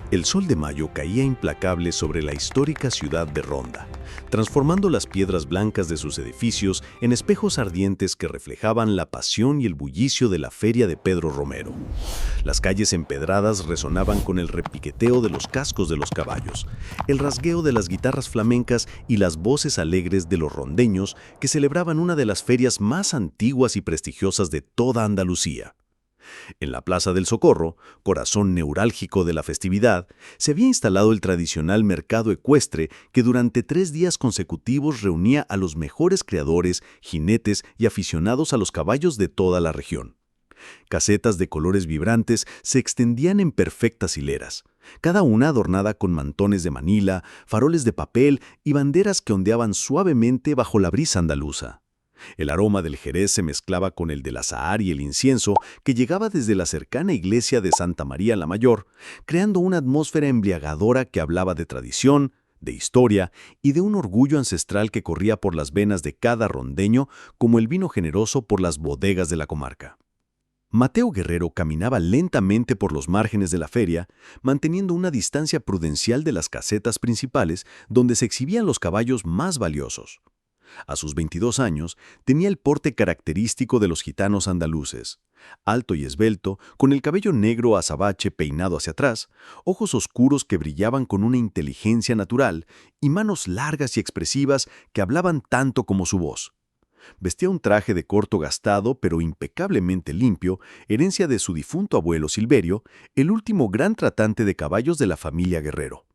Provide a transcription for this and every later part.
El sol de mayo caía implacable sobre la histórica ciudad de Ronda, transformando las piedras blancas de sus edificios en espejos ardientes que reflejaban la pasión y el bullicio de la feria de Pedro Romero. Las calles empedradas resonaban con el repiqueteo de los cascos de los caballos, el rasgueo de las guitarras flamencas y las voces alegres de los rondeños que celebraban una de las ferias más antiguas y prestigiosas de toda Andalucía. En la Plaza del Socorro, corazón neurálgico de la festividad, se había instalado el tradicional mercado ecuestre que durante 3 días consecutivos reunía a los mejores creadores, jinetes y aficionados a los caballos de toda la región. Casetas de colores vibrantes se extendían en perfectas hileras, cada una adornada con mantones de Manila, faroles de papel y banderas que ondeaban suavemente bajo la brisa andaluza. El aroma del jerez se mezclaba con el del azahar y el incienso que llegaba desde la cercana iglesia de Santa María la Mayor, creando una atmósfera embriagadora que hablaba de tradición, de historia y de un orgullo ancestral que corría por las venas de cada rondeño como el vino generoso por las bodegas de la comarca. Mateo Guerrero caminaba lentamente por los márgenes de la feria, manteniendo una distancia prudencial de las casetas principales donde se exhibían los caballos más valiosos. A sus 22 años, tenía el porte característico de los gitanos andaluces. Alto y esbelto, con el cabello negro azabache peinado hacia atrás, ojos oscuros que brillaban con una inteligencia natural y manos largas y expresivas que hablaban tanto como su voz. Vestía un traje de corto gastado pero impecablemente limpio, herencia de su difunto abuelo Silverio, el último gran tratante de caballos de la familia Guerrero.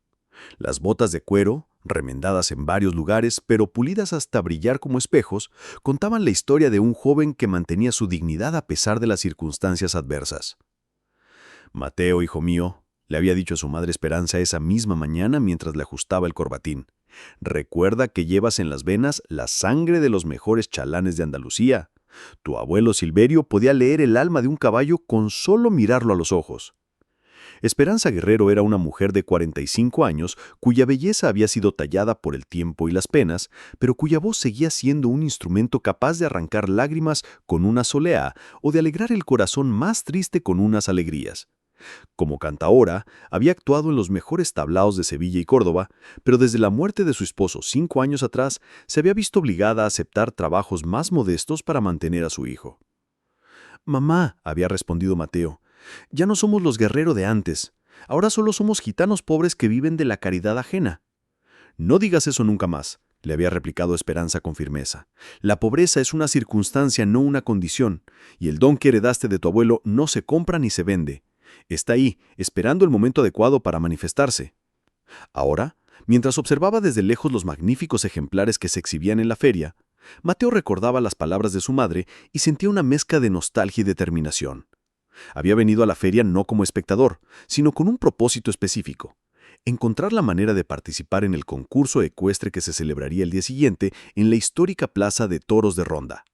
Las botas de cuero, remendadas en varios lugares, pero pulidas hasta brillar como espejos, contaban la historia de un joven que mantenía su dignidad a pesar de las circunstancias adversas. «Mateo, hijo mío», le había dicho a su madre Esperanza esa misma mañana mientras le ajustaba el corbatín, «recuerda que llevas en las venas la sangre de los mejores chalanes de Andalucía. Tu abuelo Silverio podía leer el alma de un caballo con solo mirarlo a los ojos». Esperanza Guerrero era una mujer de 45 años cuya belleza había sido tallada por el tiempo y las penas, pero cuya voz seguía siendo un instrumento capaz de arrancar lágrimas con una solea o de alegrar el corazón más triste con unas alegrías. Como cantaora, había actuado en los mejores tablaos de Sevilla y Córdoba, pero desde la muerte de su esposo 5 años atrás se había visto obligada a aceptar trabajos más modestos para mantener a su hijo. «Mamá», había respondido Mateo, «ya no somos los Guerrero de antes. Ahora solo somos gitanos pobres que viven de la caridad ajena». «No digas eso nunca más», le había replicado Esperanza con firmeza. «La pobreza es una circunstancia, no una condición, y el don que heredaste de tu abuelo no se compra ni se vende. Está ahí, esperando el momento adecuado para manifestarse». Ahora, mientras observaba desde lejos los magníficos ejemplares que se exhibían en la feria, Mateo recordaba las palabras de su madre y sentía una mezcla de nostalgia y determinación. Había venido a la feria no como espectador, sino con un propósito específico: encontrar la manera de participar en el concurso ecuestre que se celebraría el día siguiente en la histórica Plaza de Toros de Ronda.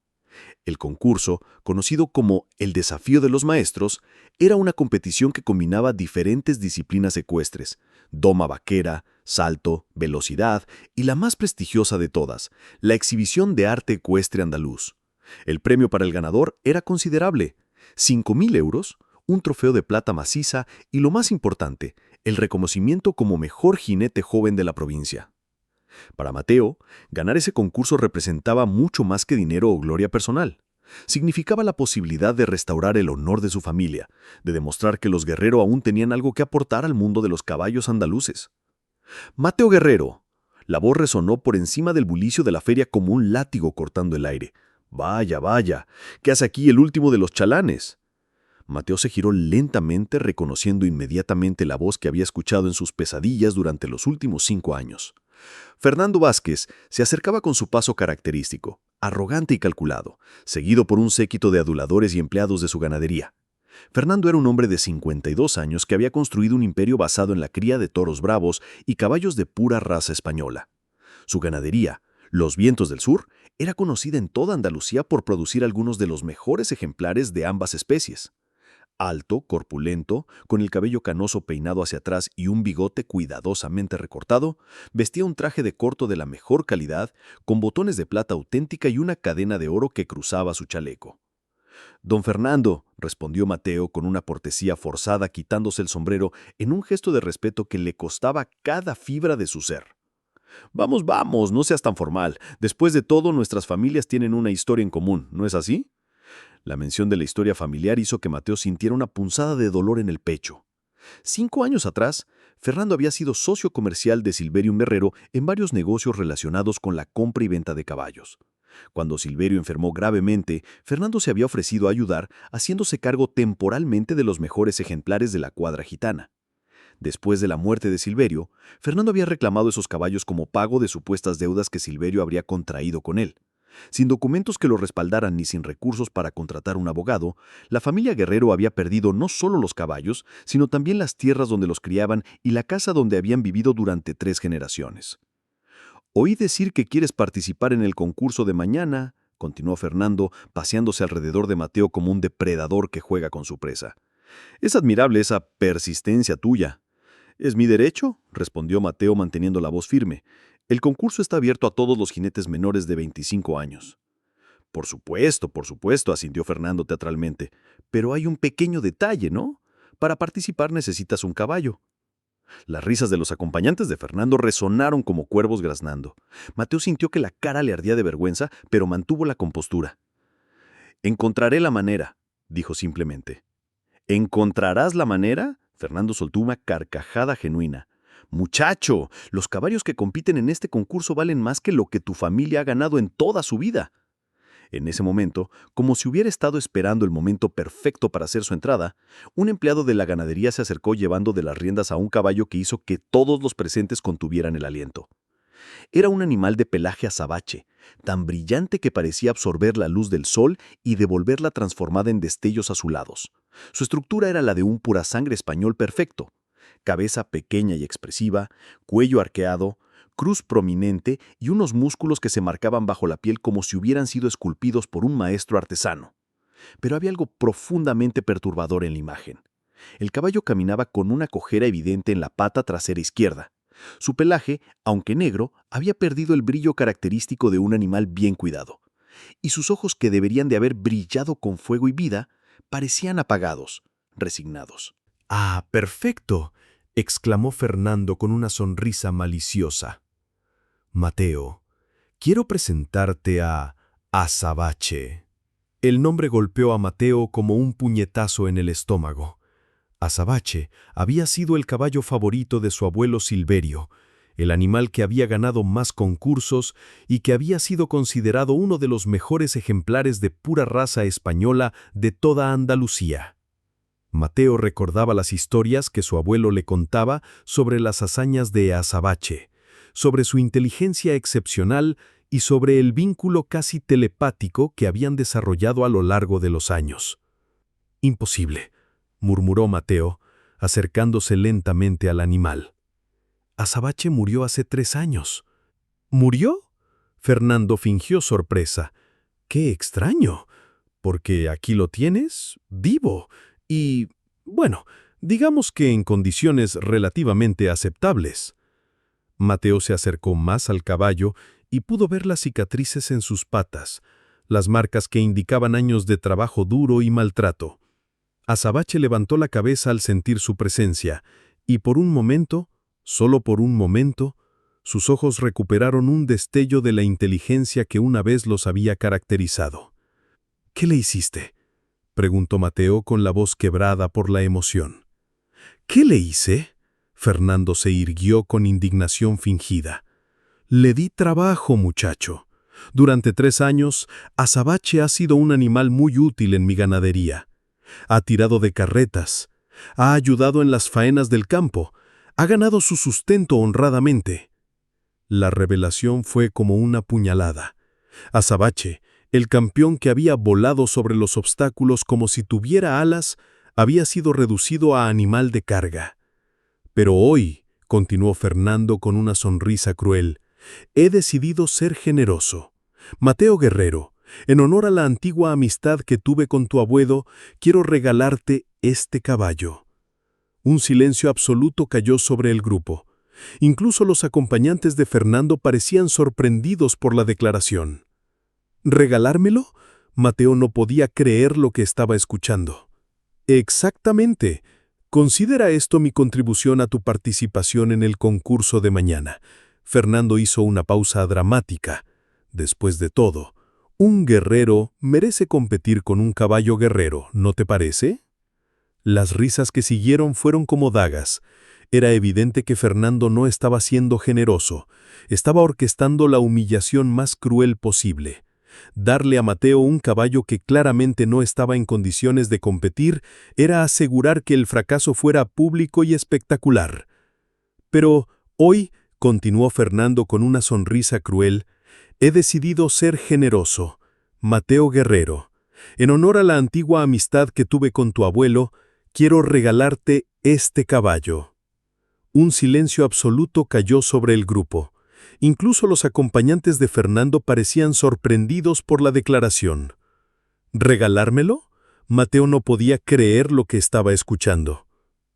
El concurso, conocido como el Desafío de los Maestros, era una competición que combinaba diferentes disciplinas ecuestres: doma vaquera, salto, velocidad y la más prestigiosa de todas, la exhibición de arte ecuestre andaluz. El premio para el ganador era considerable: 5.000 euros, un trofeo de plata maciza y, lo más importante, el reconocimiento como mejor jinete joven de la provincia. Para Mateo, ganar ese concurso representaba mucho más que dinero o gloria personal. Significaba la posibilidad de restaurar el honor de su familia, de demostrar que los Guerrero aún tenían algo que aportar al mundo de los caballos andaluces. «Mateo Guerrero». La voz resonó por encima del bullicio de la feria como un látigo cortando el aire. «Vaya, vaya, ¿qué hace aquí el último de los chalanes?». Mateo se giró lentamente, reconociendo inmediatamente la voz que había escuchado en sus pesadillas durante los últimos 5 años. Fernando Vázquez se acercaba con su paso característico, arrogante y calculado, seguido por un séquito de aduladores y empleados de su ganadería. Fernando era un hombre de 52 años que había construido un imperio basado en la cría de toros bravos y caballos de pura raza española. Su ganadería, Los Vientos del Sur, era conocida en toda Andalucía por producir algunos de los mejores ejemplares de ambas especies. Alto, corpulento, con el cabello canoso peinado hacia atrás y un bigote cuidadosamente recortado, vestía un traje de corto de la mejor calidad, con botones de plata auténtica y una cadena de oro que cruzaba su chaleco. Don Fernando, respondió Mateo con una cortesía forzada quitándose el sombrero en un gesto de respeto que le costaba cada fibra de su ser. Vamos, vamos, no seas tan formal. Después de todo, nuestras familias tienen una historia en común, ¿no es así? La mención de la historia familiar hizo que Mateo sintiera una punzada de dolor en el pecho. 5 años atrás, Fernando había sido socio comercial de Silverio Herrero en varios negocios relacionados con la compra y venta de caballos. Cuando Silverio enfermó gravemente, Fernando se había ofrecido a ayudar, haciéndose cargo temporalmente de los mejores ejemplares de la cuadra gitana. Después de la muerte de Silverio, Fernando había reclamado esos caballos como pago de supuestas deudas que Silverio habría contraído con él. Sin documentos que lo respaldaran ni sin recursos para contratar un abogado, la familia Guerrero había perdido no solo los caballos, sino también las tierras donde los criaban y la casa donde habían vivido durante 3 generaciones. «Oí decir que quieres participar en el concurso de mañana», continuó Fernando, paseándose alrededor de Mateo como un depredador que juega con su presa. «Es admirable esa persistencia tuya». «Es mi derecho», respondió Mateo manteniendo la voz firme. «El concurso está abierto a todos los jinetes menores de 25 años». Por supuesto», asintió Fernando teatralmente. «Pero hay un pequeño detalle, ¿no? Para participar necesitas un caballo». Las risas de los acompañantes de Fernando resonaron como cuervos graznando. Mateo sintió que la cara le ardía de vergüenza, pero mantuvo la compostura. «Encontraré la manera», dijo simplemente. «¿Encontrarás la manera?», Fernando soltó una carcajada genuina. «Muchacho, los caballos que compiten en este concurso valen más que lo que tu familia ha ganado en toda su vida». En ese momento, como si hubiera estado esperando el momento perfecto para hacer su entrada, un empleado de la ganadería se acercó llevando de las riendas a un caballo que hizo que todos los presentes contuvieran el aliento. Era un animal de pelaje azabache, tan brillante que parecía absorber la luz del sol y devolverla transformada en destellos azulados. Su estructura era la de un purasangre español perfecto. Cabeza pequeña y expresiva, cuello arqueado, cruz prominente y unos músculos que se marcaban bajo la piel como si hubieran sido esculpidos por un maestro artesano. Pero había algo profundamente perturbador en la imagen. El caballo caminaba con una cojera evidente en la pata trasera izquierda. Su pelaje, aunque negro, había perdido el brillo característico de un animal bien cuidado. Y sus ojos, que deberían de haber brillado con fuego y vida, parecían apagados, resignados. «¡Ah, perfecto!», exclamó Fernando con una sonrisa maliciosa. «Mateo, quiero presentarte a Azabache». El nombre golpeó a Mateo como un puñetazo en el estómago. Azabache había sido el caballo favorito de su abuelo Silverio, el animal que había ganado más concursos y que había sido considerado uno de los mejores ejemplares de pura raza española de toda Andalucía. Mateo recordaba las historias que su abuelo le contaba sobre las hazañas de Azabache, sobre su inteligencia excepcional y sobre el vínculo casi telepático que habían desarrollado a lo largo de los años. «Imposible», murmuró Mateo, acercándose lentamente al animal. «Azabache murió hace 3 años». «¿Murió?», Fernando fingió sorpresa. «Qué extraño, porque aquí lo tienes, vivo, y, bueno, digamos que en condiciones relativamente aceptables». Mateo se acercó más al caballo y pudo ver las cicatrices en sus patas, las marcas que indicaban años de trabajo duro y maltrato. Azabache levantó la cabeza al sentir su presencia, y por un momento, solo por un momento, sus ojos recuperaron un destello de la inteligencia que una vez los había caracterizado. «¿Qué le hiciste?», preguntó Mateo con la voz quebrada por la emoción. «¿Qué le hice?», Fernando se irguió con indignación fingida. «Le di trabajo, muchacho. Durante 3 años, Azabache ha sido un animal muy útil en mi ganadería. Ha tirado de carretas, ha ayudado en las faenas del campo, ha ganado su sustento honradamente». La revelación fue como una puñalada. Azabache, el campeón que había volado sobre los obstáculos como si tuviera alas, había sido reducido a animal de carga. «Pero hoy», continuó Fernando con una sonrisa cruel, «he decidido ser generoso. Mateo Guerrero, en honor a la antigua amistad que tuve con tu abuelo, quiero regalarte este caballo». Un silencio absoluto cayó sobre el grupo. Incluso los acompañantes de Fernando parecían sorprendidos por la declaración. «¿Regalármelo?», Mateo no podía creer lo que estaba escuchando. Exactamente. Considera esto mi contribución a tu participación en el concurso de mañana. Fernando hizo una pausa dramática. Después de todo, un guerrero merece competir con un caballo guerrero, ¿no te parece? Las risas que siguieron fueron como dagas. Era evidente que Fernando no estaba siendo generoso. Estaba orquestando la humillación más cruel posible. Darle a Mateo un caballo que claramente no estaba en condiciones de competir era asegurar que el fracaso fuera público y espectacular. Pero hoy, continuó Fernando con una sonrisa cruel, he decidido ser generoso. Mateo Guerrero, en honor a la antigua amistad que tuve con tu abuelo, quiero regalarte este caballo. Un silencio absoluto cayó sobre el grupo. Incluso los acompañantes de Fernando parecían sorprendidos por la declaración. ¿Regalármelo? Mateo no podía creer lo que estaba escuchando.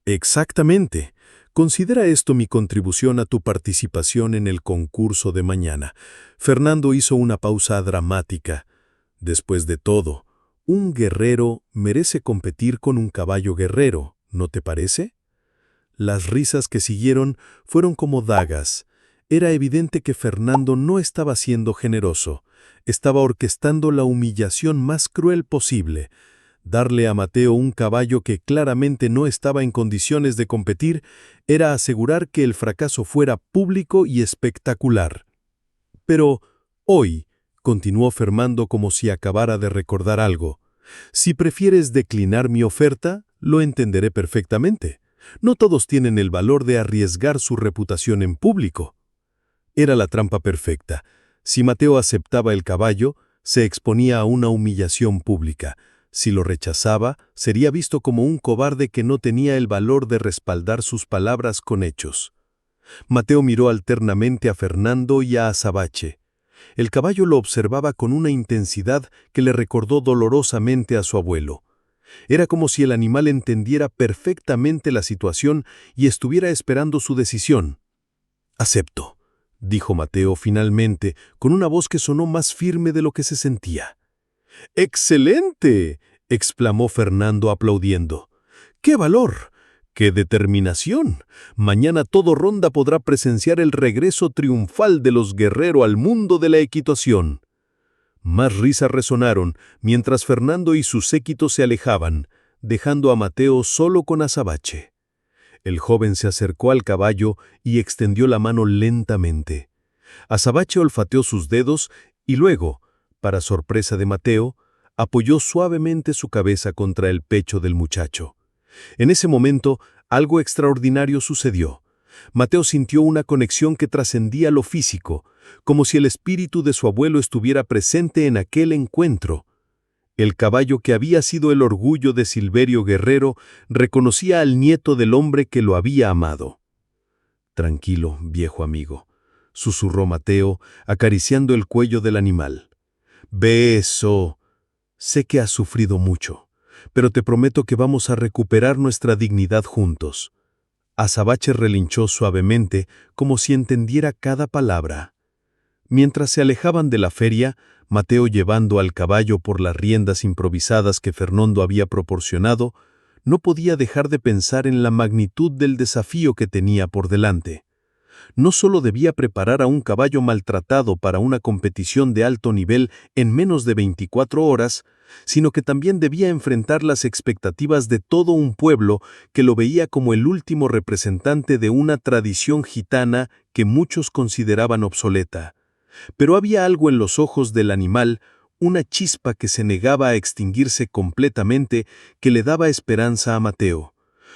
Exactamente. Considera esto mi contribución a tu participación en el concurso de mañana. Fernando hizo una pausa dramática. Después de todo, un guerrero merece competir con un caballo guerrero, ¿no te parece? Las risas que siguieron fueron como dagas. Era evidente que Fernando no estaba siendo generoso. Estaba orquestando la humillación más cruel posible. Darle a Mateo un caballo que claramente no estaba en condiciones de competir era asegurar que el fracaso fuera público y espectacular. Pero hoy, continuó Fernando como si acabara de recordar algo, si prefieres declinar mi oferta, lo entenderé perfectamente. No todos tienen el valor de arriesgar su reputación en público. Era la trampa perfecta. Si Mateo aceptaba el caballo, se exponía a una humillación pública. Si lo rechazaba, sería visto como un cobarde que no tenía el valor de respaldar sus palabras con hechos. Mateo miró alternamente a Fernando y a Azabache. El caballo lo observaba con una intensidad que le recordó dolorosamente a su abuelo. Era como si el animal entendiera perfectamente la situación y estuviera esperando su decisión. «Acepto», dijo Mateo finalmente, con una voz que sonó más firme de lo que se sentía. «¡Excelente!», exclamó Fernando aplaudiendo. «¡Qué valor! ¡Qué determinación! Mañana todo Ronda podrá presenciar el regreso triunfal de los guerreros al mundo de la equitación». Más risas resonaron mientras Fernando y su séquito se alejaban, dejando a Mateo solo con Azabache. El joven se acercó al caballo y extendió la mano lentamente. Azabache olfateó sus dedos y luego, para sorpresa de Mateo, apoyó suavemente su cabeza contra el pecho del muchacho. En ese momento, algo extraordinario sucedió. Mateo sintió una conexión que trascendía lo físico, como si el espíritu de su abuelo estuviera presente en aquel encuentro. El caballo que había sido el orgullo de Silverio Guerrero reconocía al nieto del hombre que lo había amado. «Tranquilo, viejo amigo», susurró Mateo, acariciando el cuello del animal. «Ve eso. Sé que has sufrido mucho, pero te prometo que vamos a recuperar nuestra dignidad juntos». Azabache relinchó suavemente, como si entendiera cada palabra. Mientras se alejaban de la feria, Mateo llevando al caballo por las riendas improvisadas que Fernando había proporcionado, no podía dejar de pensar en la magnitud del desafío que tenía por delante. No solo debía preparar a un caballo maltratado para una competición de alto nivel en menos de 24 horas, sino que también debía enfrentar las expectativas de todo un pueblo que lo veía como el último representante de una tradición gitana que muchos consideraban obsoleta. Pero había algo en los ojos del animal, una chispa que se negaba a extinguirse completamente, que le daba esperanza a Mateo.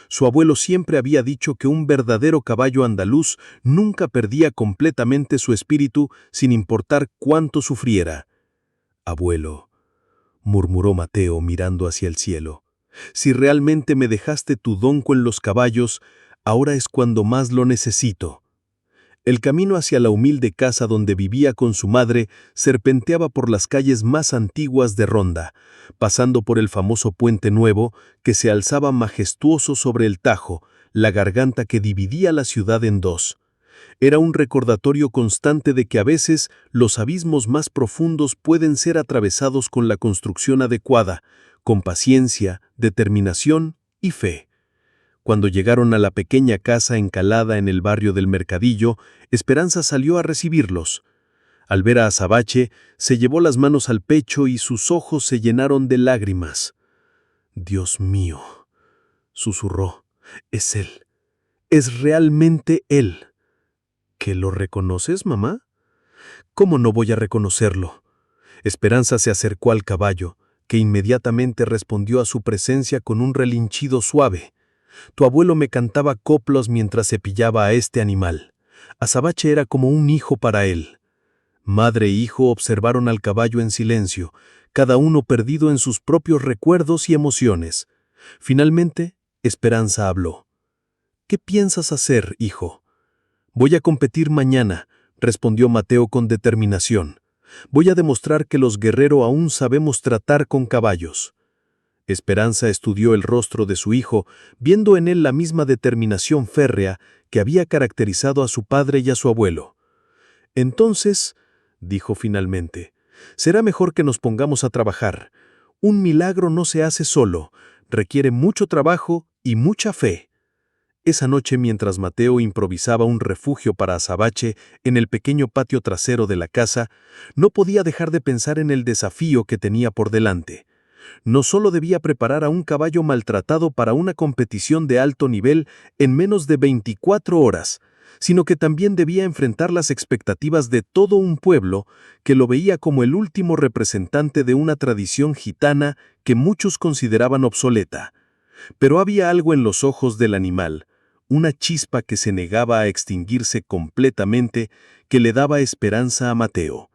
Su abuelo siempre había dicho que un verdadero caballo andaluz nunca perdía completamente su espíritu sin importar cuánto sufriera. «Abuelo», murmuró Mateo mirando hacia el cielo, «si realmente me dejaste tu don con los caballos, ahora es cuando más lo necesito». El camino hacia la humilde casa donde vivía con su madre serpenteaba por las calles más antiguas de Ronda, pasando por el famoso Puente Nuevo que se alzaba majestuoso sobre el Tajo, la garganta que dividía la ciudad en dos. Era un recordatorio constante de que a veces los abismos más profundos pueden ser atravesados con la construcción adecuada, con paciencia, determinación y fe. Cuando llegaron a la pequeña casa encalada en el barrio del Mercadillo, Esperanza salió a recibirlos. Al ver a Azabache, se llevó las manos al pecho y sus ojos se llenaron de lágrimas. «Dios mío», susurró, «es él. Es realmente él». ¿Que lo reconoces, mamá? ¿Cómo no voy a reconocerlo? Esperanza se acercó al caballo, que inmediatamente respondió a su presencia con un relinchido suave. Tu abuelo me cantaba coplos mientras cepillaba a este animal. Azabache era como un hijo para él. Madre e hijo observaron al caballo en silencio, cada uno perdido en sus propios recuerdos y emociones. Finalmente, Esperanza habló. «¿Qué piensas hacer, hijo?» «Voy a competir mañana», respondió Mateo con determinación. «Voy a demostrar que los guerreros aún sabemos tratar con caballos». Esperanza estudió el rostro de su hijo, viendo en él la misma determinación férrea que había caracterizado a su padre y a su abuelo. «Entonces», dijo finalmente, «será mejor que nos pongamos a trabajar. Un milagro no se hace solo, requiere mucho trabajo y mucha fe». Esa noche, mientras Mateo improvisaba un refugio para Azabache en el pequeño patio trasero de la casa, no podía dejar de pensar en el desafío que tenía por delante. No solo debía preparar a un caballo maltratado para una competición de alto nivel en menos de 24 horas, sino que también debía enfrentar las expectativas de todo un pueblo que lo veía como el último representante de una tradición gitana que muchos consideraban obsoleta. Pero había algo en los ojos del animal, una chispa que se negaba a extinguirse completamente, que le daba esperanza a Mateo.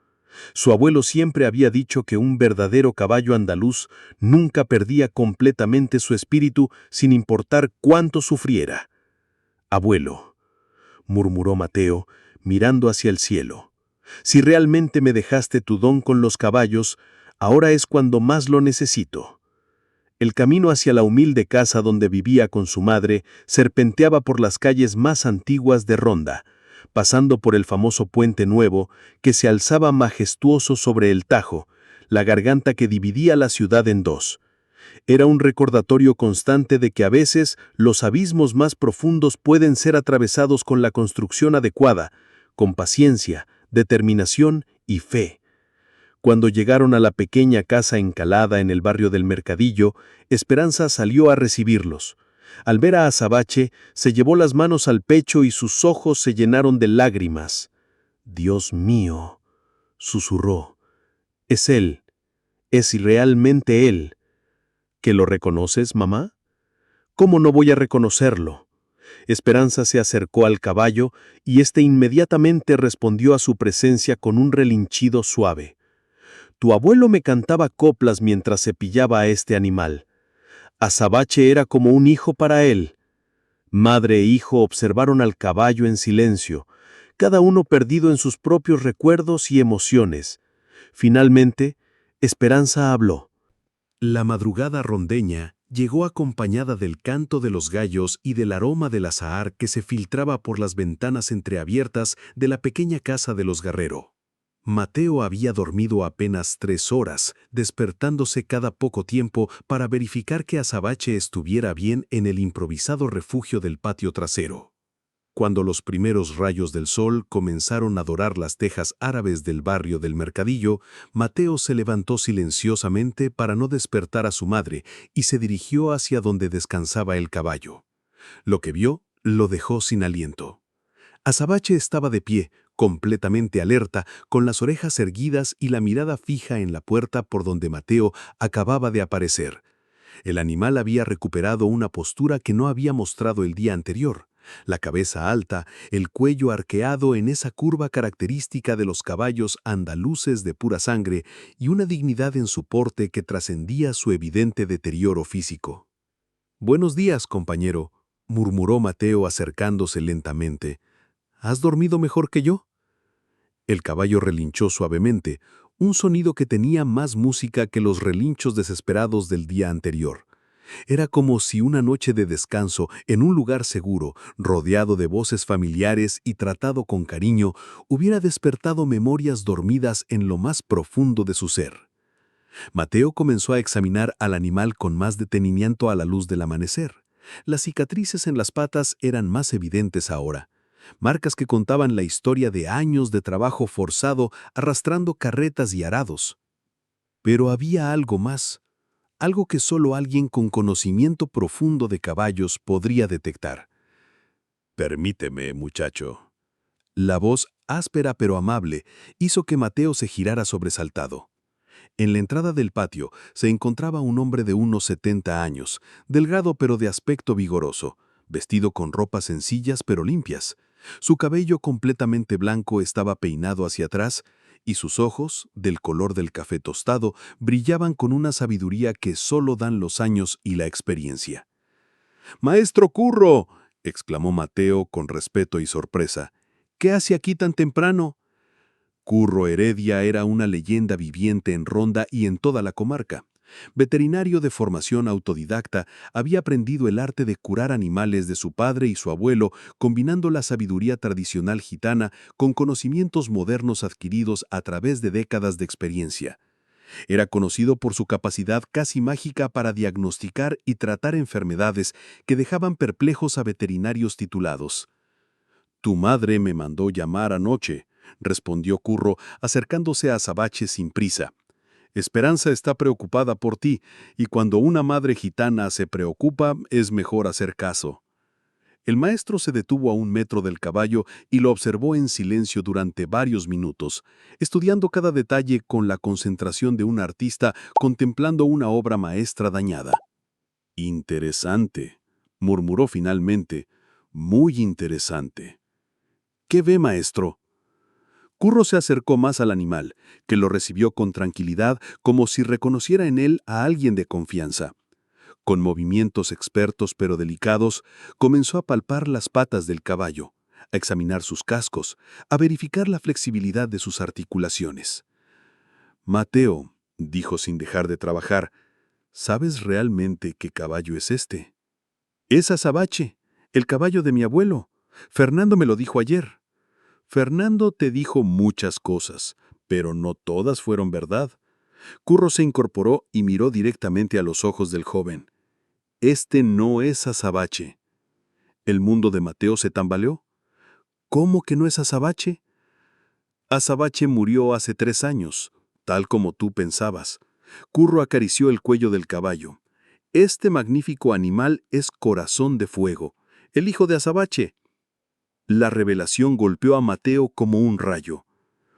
Su abuelo siempre había dicho que un verdadero caballo andaluz nunca perdía completamente su espíritu sin importar cuánto sufriera. «Abuelo», murmuró Mateo, mirando hacia el cielo, «si realmente me dejaste tu don con los caballos, ahora es cuando más lo necesito». El camino hacia la humilde casa donde vivía con su madre serpenteaba por las calles más antiguas de Ronda, pasando por el famoso Puente Nuevo que se alzaba majestuoso sobre el Tajo, la garganta que dividía la ciudad en dos. Era un recordatorio constante de que a veces los abismos más profundos pueden ser atravesados con la construcción adecuada, con paciencia, determinación y fe. Cuando llegaron a la pequeña casa encalada en el barrio del Mercadillo, Esperanza salió a recibirlos. Al ver a Azabache, se llevó las manos al pecho y sus ojos se llenaron de lágrimas. «Dios mío», susurró, «es él, es realmente él». ¿Que lo reconoces, mamá? ¿Cómo no voy a reconocerlo? Esperanza se acercó al caballo y éste inmediatamente respondió a su presencia con un relinchido suave. Tu abuelo me cantaba coplas mientras cepillaba a este animal. Azabache era como un hijo para él. Madre e hijo observaron al caballo en silencio, cada uno perdido en sus propios recuerdos y emociones. Finalmente, Esperanza habló. La madrugada rondeña llegó acompañada del canto de los gallos y del aroma del azahar que se filtraba por las ventanas entreabiertas de la pequeña casa de los Guerrero. Mateo había dormido apenas 3 horas, despertándose cada poco tiempo para verificar que Azabache estuviera bien en el improvisado refugio del patio trasero. Cuando los primeros rayos del sol comenzaron a dorar las tejas árabes del barrio del Mercadillo, Mateo se levantó silenciosamente para no despertar a su madre y se dirigió hacia donde descansaba el caballo. Lo que vio lo dejó sin aliento. Azabache estaba de pie, completamente alerta, con las orejas erguidas y la mirada fija en la puerta por donde Mateo acababa de aparecer. El animal había recuperado una postura que no había mostrado el día anterior. La cabeza alta, el cuello arqueado en esa curva característica de los caballos andaluces de pura sangre y una dignidad en su porte que trascendía su evidente deterioro físico. «Buenos días, compañero», murmuró Mateo acercándose lentamente. «¿Has dormido mejor que yo?» El caballo relinchó suavemente, un sonido que tenía más música que los relinchos desesperados del día anterior. Era como si una noche de descanso en un lugar seguro, rodeado de voces familiares y tratado con cariño, hubiera despertado memorias dormidas en lo más profundo de su ser. Mateo comenzó a examinar al animal con más detenimiento a la luz del amanecer. Las cicatrices en las patas eran más evidentes ahora, marcas que contaban la historia de años de trabajo forzado arrastrando carretas y arados. Pero había algo más, algo que solo alguien con conocimiento profundo de caballos podría detectar. «Permíteme, muchacho». La voz, áspera pero amable, hizo que Mateo se girara sobresaltado. En la entrada del patio se encontraba un hombre de unos 70 años, delgado pero de aspecto vigoroso, vestido con ropas sencillas pero limpias. Su cabello completamente blanco estaba peinado hacia atrás y sus ojos, del color del café tostado, brillaban con una sabiduría que solo dan los años y la experiencia. «¡Maestro Curro!», exclamó Mateo con respeto y sorpresa. «¿Qué hace aquí tan temprano?». Curro Heredia era una leyenda viviente en Ronda y en toda la comarca. Veterinario de formación autodidacta, había aprendido el arte de curar animales de su padre y su abuelo, combinando la sabiduría tradicional gitana con conocimientos modernos adquiridos a través de décadas de experiencia. Era conocido por su capacidad casi mágica para diagnosticar y tratar enfermedades que dejaban perplejos a veterinarios titulados. «Tu madre me mandó llamar anoche», respondió Curro, acercándose a Azabache sin prisa. «Esperanza está preocupada por ti, y cuando una madre gitana se preocupa, es mejor hacer caso». El maestro se detuvo a 1 metro del caballo y lo observó en silencio durante varios minutos, estudiando cada detalle con la concentración de un artista contemplando una obra maestra dañada. «Interesante», murmuró finalmente, «muy interesante». «¿Qué ve, maestro?». Curro se acercó más al animal, que lo recibió con tranquilidad, como si reconociera en él a alguien de confianza. Con movimientos expertos pero delicados, comenzó a palpar las patas del caballo, a examinar sus cascos, a verificar la flexibilidad de sus articulaciones. «Mateo», dijo sin dejar de trabajar, «¿sabes realmente qué caballo es este?». «Es Azabache, el caballo de mi abuelo. Fernando me lo dijo ayer». «Fernando te dijo muchas cosas, pero no todas fueron verdad». Curro se incorporó y miró directamente a los ojos del joven. «Este no es Azabache». El mundo de Mateo se tambaleó. «¿Cómo que no es Azabache?». «Azabache murió hace 3 años, tal como tú pensabas». Curro acarició el cuello del caballo. «Este magnífico animal es Corazón de Fuego, el hijo de Azabache». La revelación golpeó a Mateo como un rayo.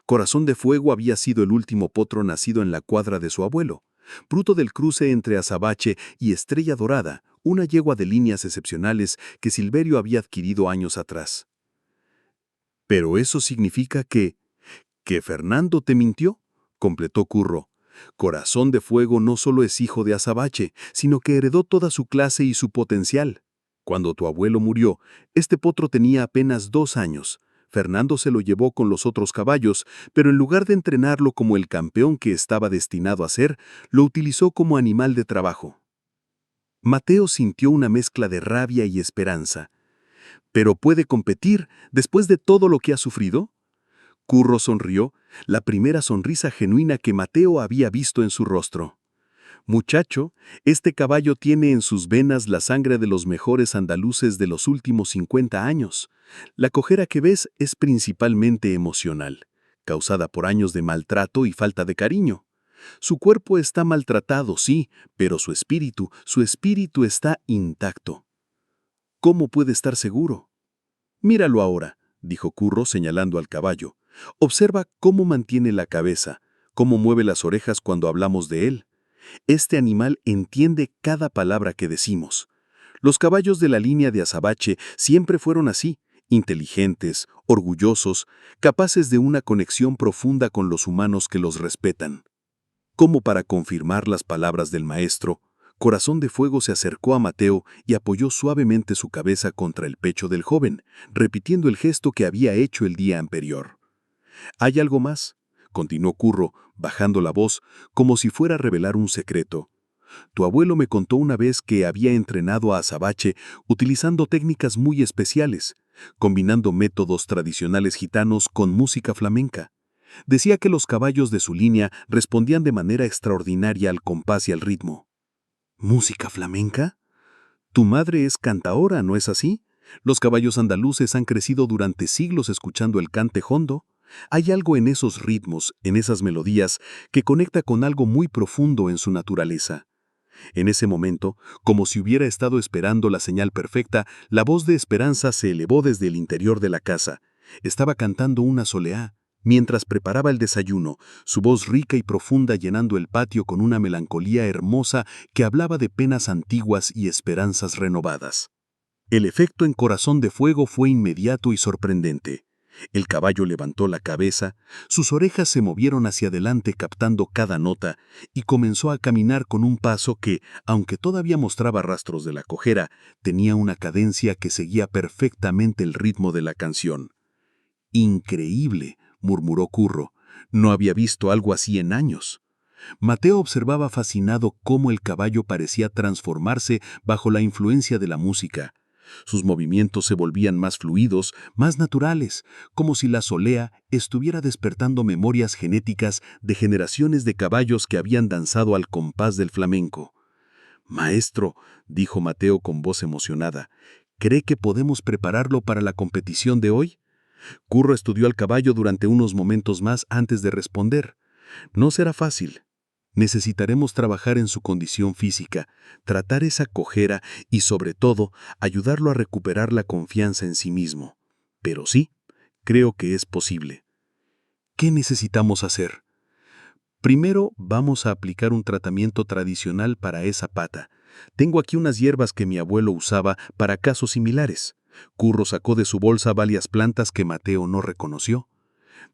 Corazón de Fuego había sido el último potro nacido en la cuadra de su abuelo, fruto del cruce entre Azabache y Estrella Dorada, una yegua de líneas excepcionales que Silverio había adquirido años atrás. «Pero eso significa que Fernando te mintió», completó Curro. «Corazón de Fuego no solo es hijo de Azabache, sino que heredó toda su clase y su potencial. Cuando tu abuelo murió, este potro tenía apenas 2 años. Fernando se lo llevó con los otros caballos, pero en lugar de entrenarlo como el campeón que estaba destinado a ser, lo utilizó como animal de trabajo». Mateo sintió una mezcla de rabia y esperanza. ¿Pero puede competir después de todo lo que ha sufrido? Curro sonrió, la primera sonrisa genuina que Mateo había visto en su rostro. «Muchacho, este caballo tiene en sus venas la sangre de los mejores andaluces de los últimos 50 años. La cojera que ves es principalmente emocional, causada por años de maltrato y falta de cariño. Su cuerpo está maltratado, sí, pero su espíritu está intacto». «¿Cómo puede estar seguro?». «Míralo ahora», dijo Curro señalando al caballo. «Observa cómo mantiene la cabeza, cómo mueve las orejas cuando hablamos de él. Este animal entiende cada palabra que decimos. Los caballos de la línea de Azabache siempre fueron así, inteligentes, orgullosos, capaces de una conexión profunda con los humanos que los respetan». Como para confirmar las palabras del maestro, Corazón de Fuego se acercó a Mateo y apoyó suavemente su cabeza contra el pecho del joven, repitiendo el gesto que había hecho el día anterior. «Hay algo más», continuó Curro, bajando la voz, como si fuera a revelar un secreto. Tu abuelo me contó una vez que había entrenado a azabache utilizando técnicas muy especiales, combinando métodos tradicionales gitanos con música flamenca. Decía que los caballos de su línea respondían de manera extraordinaria al compás y al ritmo. ¿Música flamenca? Tu madre es cantaora, ¿no es así? Los caballos andaluces han crecido durante siglos escuchando el cante jondo. Hay algo en esos ritmos, en esas melodías, que conecta con algo muy profundo en su naturaleza. En ese momento, como si hubiera estado esperando la señal perfecta, la voz de Esperanza se elevó desde el interior de la casa. Estaba cantando una soleá. Mientras preparaba el desayuno, su voz rica y profunda llenando el patio con una melancolía hermosa que hablaba de penas antiguas y esperanzas renovadas. El efecto en Corazón de Fuego fue inmediato y sorprendente. El caballo levantó la cabeza, sus orejas se movieron hacia adelante captando cada nota y comenzó a caminar con un paso que, aunque todavía mostraba rastros de la cojera, tenía una cadencia que seguía perfectamente el ritmo de la canción. «Increíble», murmuró Curro. No había visto algo así en años. Mateo observaba fascinado cómo el caballo parecía transformarse bajo la influencia de la música. Sus movimientos se volvían más fluidos, más naturales, como si la solea estuviera despertando memorias genéticas de generaciones de caballos que habían danzado al compás del flamenco. «Maestro», dijo Mateo con voz emocionada, «¿cree que podemos prepararlo para la competición de hoy?» Curro estudió al caballo durante unos momentos más antes de responder. «No será fácil. Necesitaremos trabajar en su condición física, tratar esa cojera y, sobre todo, ayudarlo a recuperar la confianza en sí mismo. Pero sí, creo que es posible». «¿Qué necesitamos hacer?» «Primero vamos a aplicar un tratamiento tradicional para esa pata. Tengo aquí unas hierbas que mi abuelo usaba para casos similares». Curro sacó de su bolsa varias plantas que Mateo no reconoció.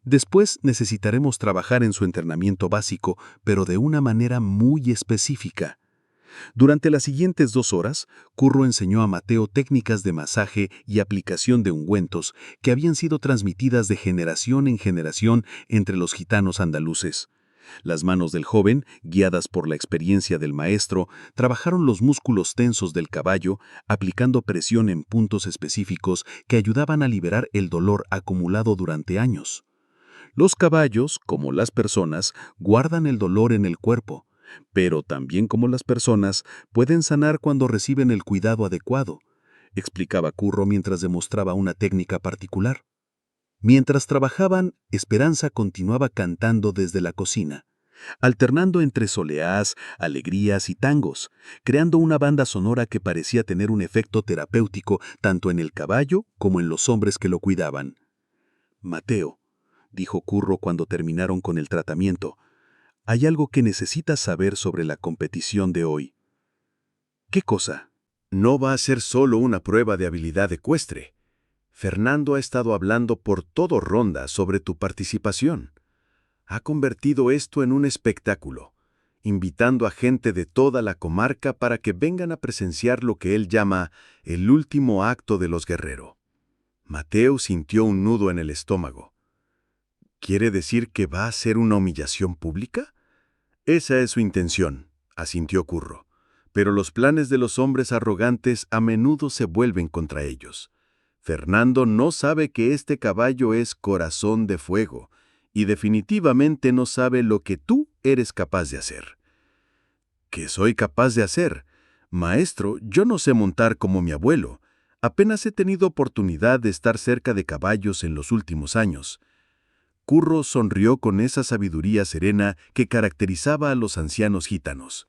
«Después necesitaremos trabajar en su entrenamiento básico, pero de una manera muy específica». Durante las siguientes 2 horas, Curro enseñó a Mateo técnicas de masaje y aplicación de ungüentos que habían sido transmitidas de generación en generación entre los gitanos andaluces. Las manos del joven, guiadas por la experiencia del maestro, trabajaron los músculos tensos del caballo, aplicando presión en puntos específicos que ayudaban a liberar el dolor acumulado durante años. Los caballos, como las personas, guardan el dolor en el cuerpo, pero también como las personas, pueden sanar cuando reciben el cuidado adecuado, explicaba Curro mientras demostraba una técnica particular. Mientras trabajaban, Esperanza continuaba cantando desde la cocina, alternando entre soleás, alegrías y tangos, creando una banda sonora que parecía tener un efecto terapéutico tanto en el caballo como en los hombres que lo cuidaban. «Mateo», dijo Curro cuando terminaron con el tratamiento, «hay algo que necesitas saber sobre la competición de hoy». «¿Qué cosa?» No va a ser solo una prueba de habilidad ecuestre. Fernando ha estado hablando por todo Ronda sobre tu participación. Ha convertido esto en un espectáculo, invitando a gente de toda la comarca para que vengan a presenciar lo que él llama el último acto de los guerreros. Mateo sintió un nudo en el estómago. ¿Quiere decir que va a ser una humillación pública? Esa es su intención, asintió Curro. Pero los planes de los hombres arrogantes a menudo se vuelven contra ellos. Fernando no sabe que este caballo es Corazón de Fuego, y definitivamente no sabe lo que tú eres capaz de hacer. ¿Qué soy capaz de hacer? Maestro, yo no sé montar como mi abuelo. Apenas he tenido oportunidad de estar cerca de caballos en los últimos años. Curro sonrió con esa sabiduría serena que caracterizaba a los ancianos gitanos.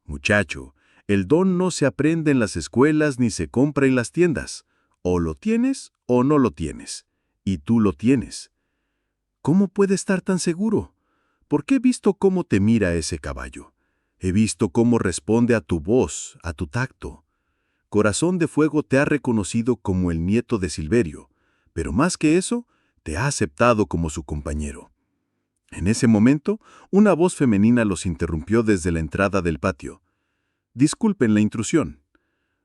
Muchacho, el don no se aprende en las escuelas ni se compra en las tiendas. O lo tienes o no lo tienes. Y tú lo tienes. ¿Cómo puede estar tan seguro? Porque he visto cómo te mira ese caballo. He visto cómo responde a tu voz, a tu tacto. Corazón de Fuego te ha reconocido como el nieto de Silverio, pero más que eso, te ha aceptado como su compañero. En ese momento, una voz femenina los interrumpió desde la entrada del patio. «Disculpen la intrusión».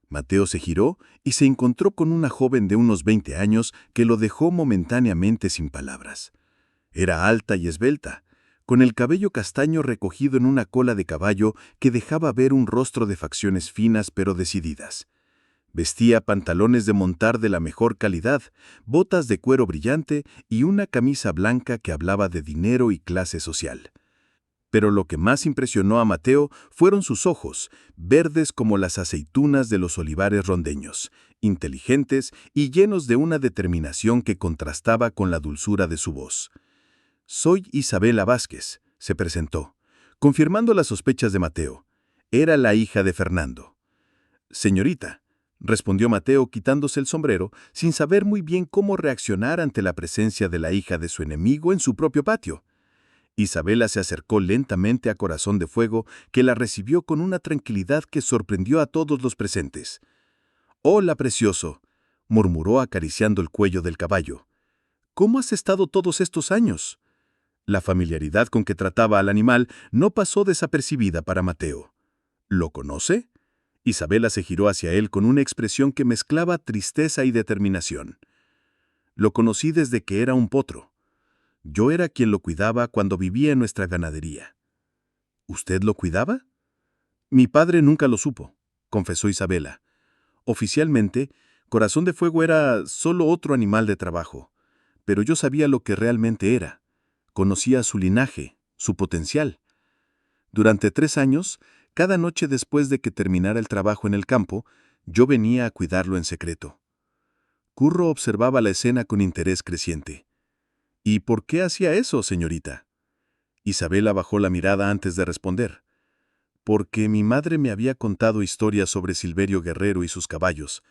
Mateo se giró y se encontró con una joven de unos 20 años que lo dejó momentáneamente sin palabras. Era alta y esbelta, con el cabello castaño recogido en una cola de caballo que dejaba ver un rostro de facciones finas pero decididas. Vestía pantalones de montar de la mejor calidad, botas de cuero brillante y una camisa blanca que hablaba de dinero y clase social. Pero lo que más impresionó a Mateo fueron sus ojos, verdes como las aceitunas de los olivares rondeños, inteligentes y llenos de una determinación que contrastaba con la dulzura de su voz. «Soy Isabela Vázquez», se presentó, confirmando las sospechas de Mateo. Era la hija de Fernando. «Señorita», respondió Mateo quitándose el sombrero, sin saber muy bien cómo reaccionar ante la presencia de la hija de su enemigo en su propio patio. Isabela se acercó lentamente a Corazón de Fuego, que la recibió con una tranquilidad que sorprendió a todos los presentes. «Hola, precioso», murmuró acariciando el cuello del caballo. «¿Cómo has estado todos estos años?». La familiaridad con que trataba al animal no pasó desapercibida para Mateo. «¿Lo conoce?». Isabela se giró hacia él con una expresión que mezclaba tristeza y determinación. «Lo conocí desde que era un potro. Yo era quien lo cuidaba cuando vivía en nuestra ganadería». «¿Usted lo cuidaba?». «Mi padre nunca lo supo», confesó Isabela. «Oficialmente, Corazón de Fuego era solo otro animal de trabajo, pero yo sabía lo que realmente era. Conocía su linaje, su potencial. Durante 3 años, cada noche después de que terminara el trabajo en el campo, yo venía a cuidarlo en secreto». Curro observaba la escena con interés creciente. «¿Y por qué hacía eso, señorita?». Isabela bajó la mirada antes de responder. «Porque mi madre me había contado historias sobre Silverio Guerrero y sus caballos.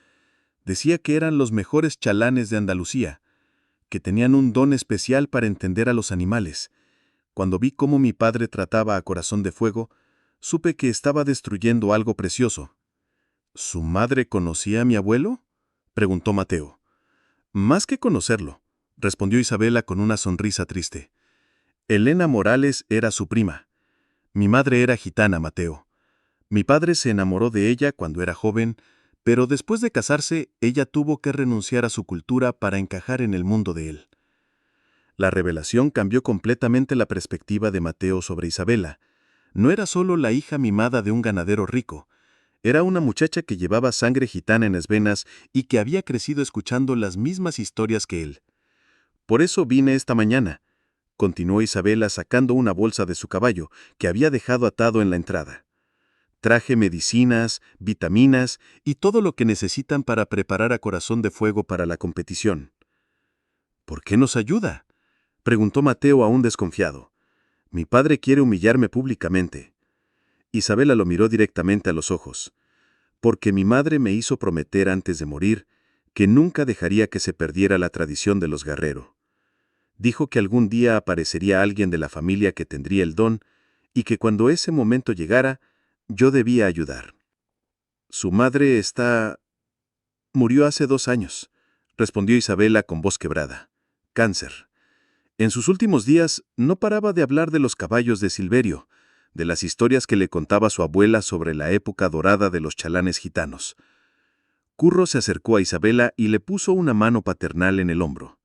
Decía que eran los mejores chalanes de Andalucía, que tenían un don especial para entender a los animales. Cuando vi cómo mi padre trataba a Corazón de Fuego, supe que estaba destruyendo algo precioso». «¿Su madre conocía a mi abuelo?», preguntó Mateo. «Más que conocerlo», respondió Isabela con una sonrisa triste. «Elena Morales era su prima. Mi madre era gitana, Mateo. Mi padre se enamoró de ella cuando era joven, pero después de casarse, ella tuvo que renunciar a su cultura para encajar en el mundo de él». La revelación cambió completamente la perspectiva de Mateo sobre Isabela. No era solo la hija mimada de un ganadero rico. Era una muchacha que llevaba sangre gitana en las venas y que había crecido escuchando las mismas historias que él. «Por eso vine esta mañana», continuó Isabela sacando una bolsa de su caballo, que había dejado atado en la entrada. «Traje medicinas, vitaminas y todo lo que necesitan para preparar a Corazón de Fuego para la competición». «¿Por qué nos ayuda?», preguntó Mateo aún desconfiado. «Mi padre quiere humillarme públicamente». Isabela lo miró directamente a los ojos. «Porque mi madre me hizo prometer antes de morir que nunca dejaría que se perdiera la tradición de los Guerrero. Dijo que algún día aparecería alguien de la familia que tendría el don y que cuando ese momento llegara, yo debía ayudar. Su madre murió hace 2 años», respondió Isabela con voz quebrada. «Cáncer. En sus últimos días no paraba de hablar de los caballos de Silverio, de las historias que le contaba su abuela sobre la época dorada de los chalanes gitanos». Curro se acercó a Isabela y le puso una mano paternal en el hombro.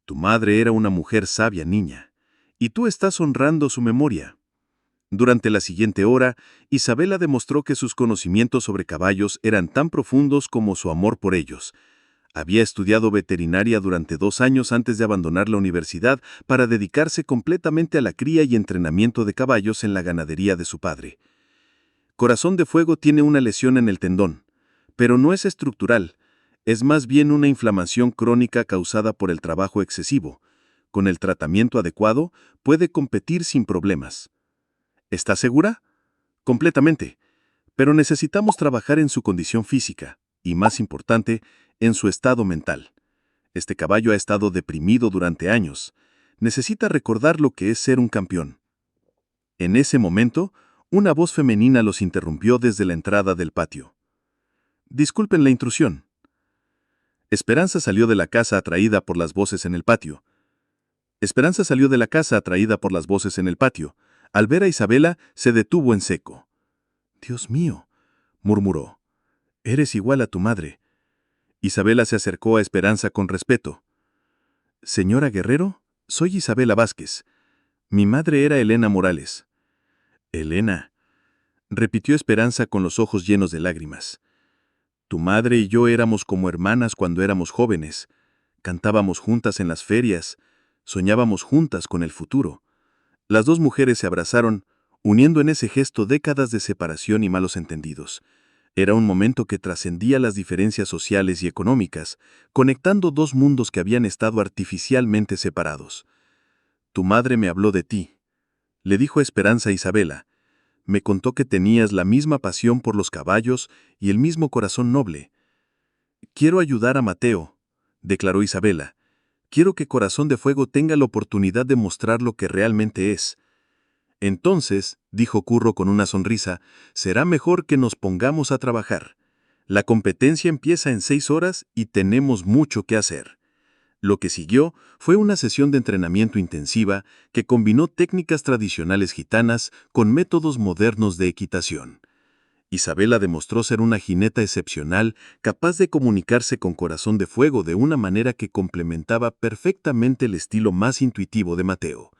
«Tu madre era una mujer sabia, niña, y tú estás honrando su memoria». Durante la siguiente hora, Isabela demostró que sus conocimientos sobre caballos eran tan profundos como su amor por ellos. Había estudiado veterinaria durante 2 años antes de abandonar la universidad para dedicarse completamente a la cría y entrenamiento de caballos en la ganadería de su padre. Corazón de Fuego tiene una lesión en el tendón, pero no es estructural, es más bien una inflamación crónica causada por el trabajo excesivo. Con el tratamiento adecuado, puede competir sin problemas. ¿Está segura? Completamente. Pero necesitamos trabajar en su condición física y, más importante, en su estado mental. Este caballo ha estado deprimido durante años. Necesita recordar lo que es ser un campeón». En ese momento, una voz femenina los interrumpió desde la entrada del patio. «Disculpen la intrusión». Esperanza salió de la casa atraída por las voces en el patio. Al ver a Isabela, se detuvo en seco. «Dios mío», murmuró. «Eres igual a tu madre». Isabela se acercó a Esperanza con respeto. «Señora Guerrero, soy Isabela Vázquez. Mi madre era Elena Morales. Elena, repitió Esperanza con los ojos llenos de lágrimas. Tu madre y yo éramos como hermanas cuando éramos jóvenes. Cantábamos juntas en las ferias, soñábamos juntas con el futuro. Las dos mujeres se abrazaron, uniendo en ese gesto décadas de separación y malos entendidos. Era un momento que trascendía las diferencias sociales y económicas, conectando dos mundos que habían estado artificialmente separados. Tu madre me habló de ti, le dijo Esperanza a Isabela. Me contó que tenías la misma pasión por los caballos y el mismo corazón noble. Quiero ayudar a Mateo, declaró Isabela. Quiero que Corazón de Fuego tenga la oportunidad de mostrar lo que realmente es. Entonces, dijo Curro con una sonrisa, será mejor que nos pongamos a trabajar. La competencia empieza en 6 horas y tenemos mucho que hacer. Lo que siguió fue una sesión de entrenamiento intensiva que combinó técnicas tradicionales gitanas con métodos modernos de equitación. Isabela demostró ser una jineta excepcional, capaz de comunicarse con Corazón de Fuego de una manera que complementaba perfectamente el estilo más intuitivo de Mateo.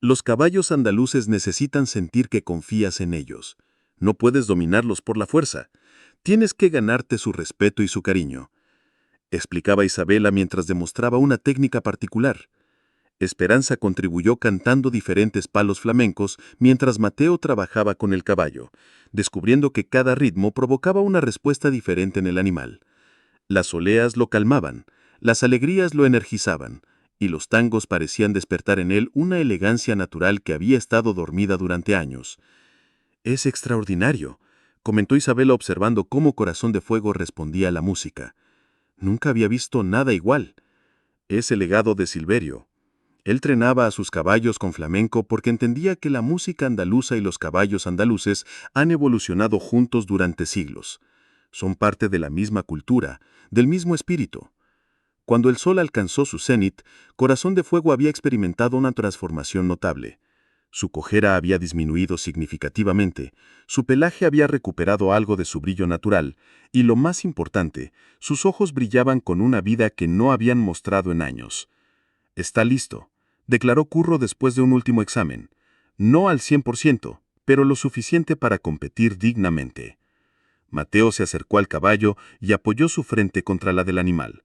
Los caballos andaluces necesitan sentir que confías en ellos. No puedes dominarlos por la fuerza. Tienes que ganarte su respeto y su cariño, explicaba Isabela mientras demostraba una técnica particular. Esperanza contribuyó cantando diferentes palos flamencos mientras Mateo trabajaba con el caballo, descubriendo que cada ritmo provocaba una respuesta diferente en el animal. Las oleas lo calmaban, las alegrías lo energizaban, y los tangos parecían despertar en él una elegancia natural que había estado dormida durante años. «Es extraordinario», comentó Isabela observando cómo Corazón de Fuego respondía a la música. «Nunca había visto nada igual. Es el legado de Silverio». Él entrenaba a sus caballos con flamenco porque entendía que la música andaluza y los caballos andaluces han evolucionado juntos durante siglos. Son parte de la misma cultura, del mismo espíritu. Cuando el sol alcanzó su cenit, Corazón de Fuego había experimentado una transformación notable. Su cojera había disminuido significativamente, su pelaje había recuperado algo de su brillo natural, y lo más importante, sus ojos brillaban con una vida que no habían mostrado en años. «Está listo», declaró Curro después de un último examen. No al 100%, pero lo suficiente para competir dignamente. Mateo se acercó al caballo y apoyó su frente contra la del animal.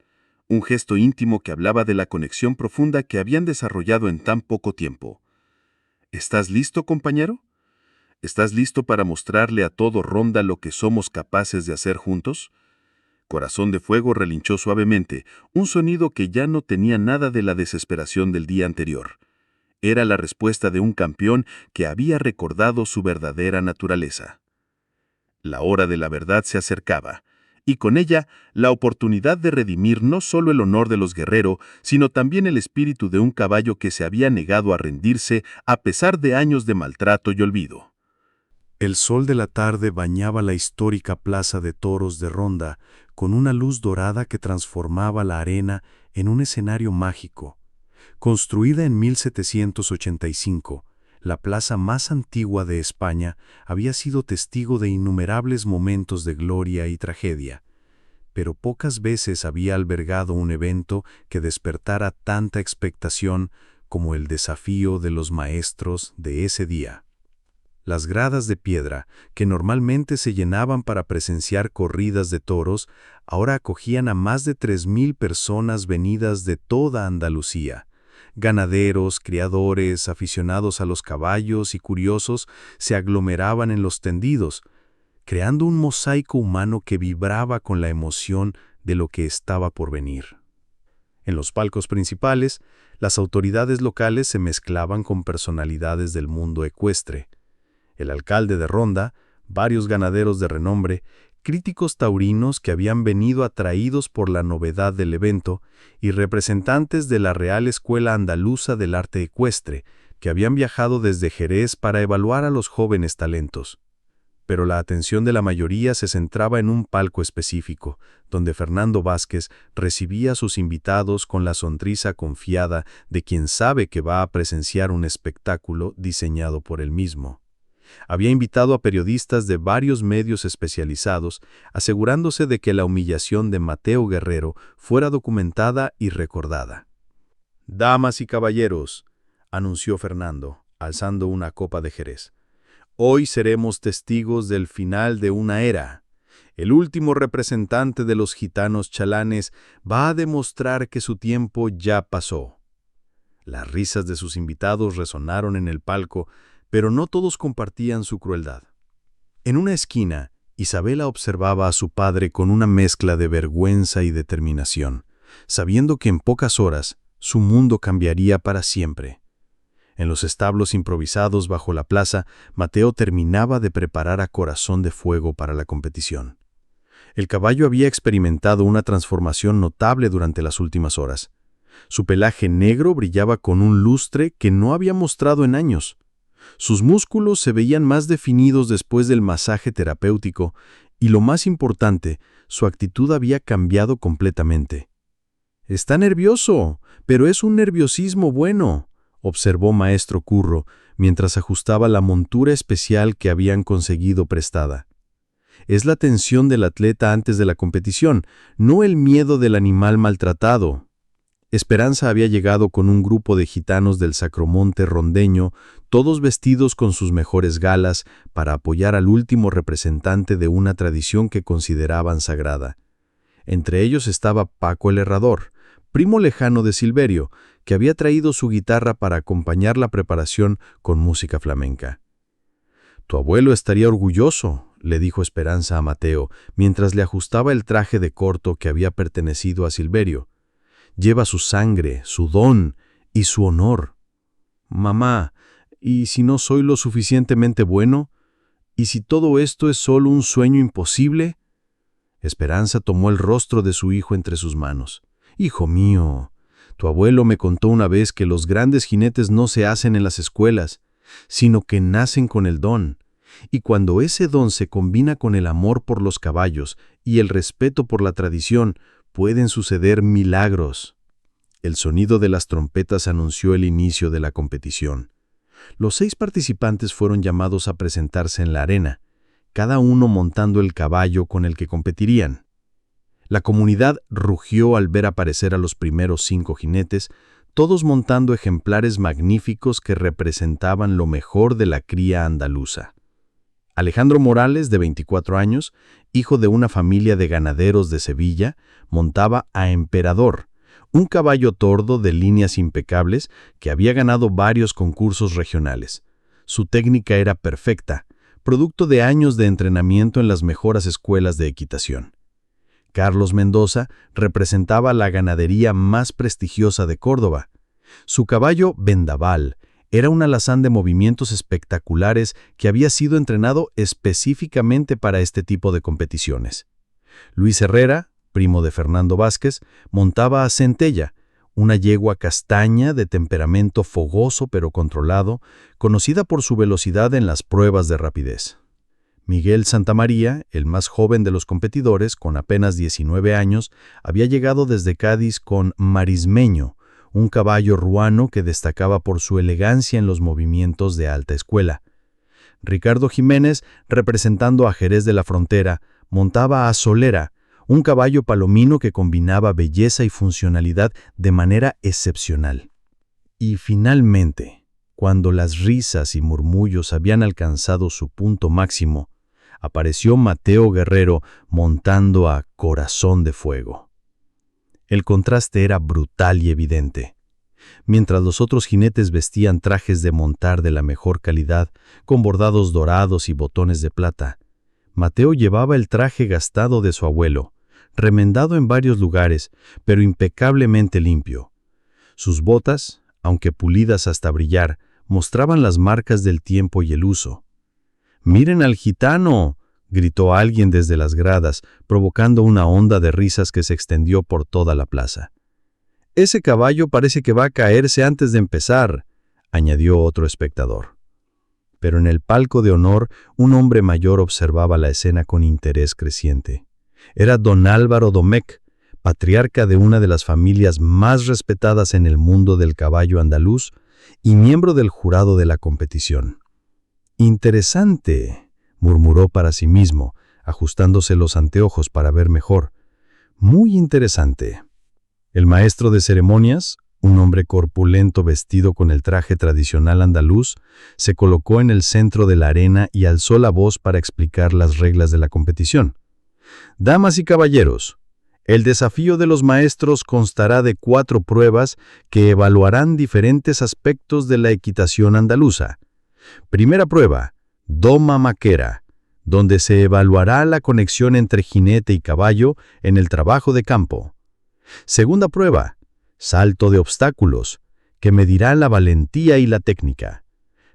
Un gesto íntimo que hablaba de la conexión profunda que habían desarrollado en tan poco tiempo. ¿Estás listo, compañero? ¿Estás listo para mostrarle a todo Ronda lo que somos capaces de hacer juntos? Corazón de Fuego relinchó suavemente, un sonido que ya no tenía nada de la desesperación del día anterior. Era la respuesta de un campeón que había recordado su verdadera naturaleza. La hora de la verdad se acercaba, y con ella la oportunidad de redimir no solo el honor de los guerreros, sino también el espíritu de un caballo que se había negado a rendirse a pesar de años de maltrato y olvido. El sol de la tarde bañaba la histórica plaza de toros de Ronda con una luz dorada que transformaba la arena en un escenario mágico. Construida en 1785, la plaza más antigua de España había sido testigo de innumerables momentos de gloria y tragedia, pero pocas veces había albergado un evento que despertara tanta expectación como el desafío de los maestros de ese día. Las gradas de piedra, que normalmente se llenaban para presenciar corridas de toros, ahora acogían a más de 3.000 personas venidas de toda Andalucía. Ganaderos, criadores, aficionados a los caballos y curiosos se aglomeraban en los tendidos, creando un mosaico humano que vibraba con la emoción de lo que estaba por venir. En los palcos principales, las autoridades locales se mezclaban con personalidades del mundo ecuestre. El alcalde de Ronda, varios ganaderos de renombre, críticos taurinos que habían venido atraídos por la novedad del evento y representantes de la Real Escuela Andaluza del Arte Ecuestre, que habían viajado desde Jerez para evaluar a los jóvenes talentos. Pero la atención de la mayoría se centraba en un palco específico, donde Fernando Vázquez recibía a sus invitados con la sonrisa confiada de quien sabe que va a presenciar un espectáculo diseñado por él mismo. Había invitado a periodistas de varios medios especializados, asegurándose de que la humillación de Mateo Guerrero fuera documentada y recordada. «Damas y caballeros, anunció Fernando, alzando una copa de Jerez. Hoy seremos testigos del final de una era. El último representante de los gitanos chalanes va a demostrar que su tiempo ya pasó. Las risas de sus invitados resonaron en el palco, pero no todos compartían su crueldad. En una esquina, Isabela observaba a su padre con una mezcla de vergüenza y determinación, sabiendo que en pocas horas su mundo cambiaría para siempre. En los establos improvisados bajo la plaza, Mateo terminaba de preparar a Corazón de Fuego para la competición. El caballo había experimentado una transformación notable durante las últimas horas. Su pelaje negro brillaba con un lustre que no había mostrado en años. Sus músculos se veían más definidos después del masaje terapéutico y, lo más importante, su actitud había cambiado completamente. «Está nervioso, pero es un nerviosismo bueno», observó Maestro Curro mientras ajustaba la montura especial que habían conseguido prestada. «Es la tensión del atleta antes de la competición, no el miedo del animal maltratado». Esperanza había llegado con un grupo de gitanos del Sacromonte rondeño, todos vestidos con sus mejores galas, para apoyar al último representante de una tradición que consideraban sagrada. Entre ellos estaba Paco el Herrador, primo lejano de Silverio, que había traído su guitarra para acompañar la preparación con música flamenca. «Tu abuelo estaría orgulloso», le dijo Esperanza a Mateo, mientras le ajustaba el traje de corto que había pertenecido a Silverio. «Lleva su sangre, su don y su honor». «Mamá, ¿y si no soy lo suficientemente bueno? ¿Y si todo esto es solo un sueño imposible?» Esperanza tomó el rostro de su hijo entre sus manos. «Hijo mío, tu abuelo me contó una vez que los grandes jinetes no se hacen en las escuelas, sino que nacen con el don. Y cuando ese don se combina con el amor por los caballos y el respeto por la tradición, pueden suceder milagros». El sonido de las trompetas anunció el inicio de la competición. Los 6 participantes fueron llamados a presentarse en la arena, cada uno montando el caballo con el que competirían. La comunidad rugió al ver aparecer a los primeros 5 jinetes, todos montando ejemplares magníficos que representaban lo mejor de la cría andaluza. Alejandro Morales, de 24 años, hijo de una familia de ganaderos de Sevilla, montaba a Emperador, un caballo tordo de líneas impecables que había ganado varios concursos regionales. Su técnica era perfecta, producto de años de entrenamiento en las mejores escuelas de equitación. Carlos Mendoza representaba la ganadería más prestigiosa de Córdoba. Su caballo Vendaval era un alazán de movimientos espectaculares que había sido entrenado específicamente para este tipo de competiciones. Luis Herrera, primo de Fernando Vázquez, montaba a Centella, una yegua castaña de temperamento fogoso pero controlado, conocida por su velocidad en las pruebas de rapidez. Miguel Santamaría, el más joven de los competidores, con apenas 19 años, había llegado desde Cádiz con Marismeño, un caballo ruano que destacaba por su elegancia en los movimientos de alta escuela. Ricardo Jiménez, representando a Jerez de la Frontera, montaba a Solera, un caballo palomino que combinaba belleza y funcionalidad de manera excepcional. Y finalmente, cuando las risas y murmullos habían alcanzado su punto máximo, apareció Mateo Guerrero montando a Corazón de Fuego. El contraste era brutal y evidente. Mientras los otros jinetes vestían trajes de montar de la mejor calidad, con bordados dorados y botones de plata, Mateo llevaba el traje gastado de su abuelo, remendado en varios lugares, pero impecablemente limpio. Sus botas, aunque pulidas hasta brillar, mostraban las marcas del tiempo y el uso. «¡Miren al gitano!», gritó alguien desde las gradas, provocando una onda de risas que se extendió por toda la plaza. «Ese caballo parece que va a caerse antes de empezar», añadió otro espectador. Pero en el palco de honor, un hombre mayor observaba la escena con interés creciente. Era don Álvaro Domecq, patriarca de una de las familias más respetadas en el mundo del caballo andaluz y miembro del jurado de la competición. «Interesante», murmuró para sí mismo, ajustándose los anteojos para ver mejor. «Muy interesante». El maestro de ceremonias, Un hombre corpulento vestido con el traje tradicional andaluz se colocó en el centro de la arena y alzó la voz para explicar las reglas de la competición. Damas y caballeros, el desafío de los maestros constará de 4 pruebas que evaluarán diferentes aspectos de la equitación andaluza. Primera prueba, doma vaquera, donde se evaluará la conexión entre jinete y caballo en el trabajo de campo. Segunda prueba, salto de obstáculos, que medirá la valentía y la técnica.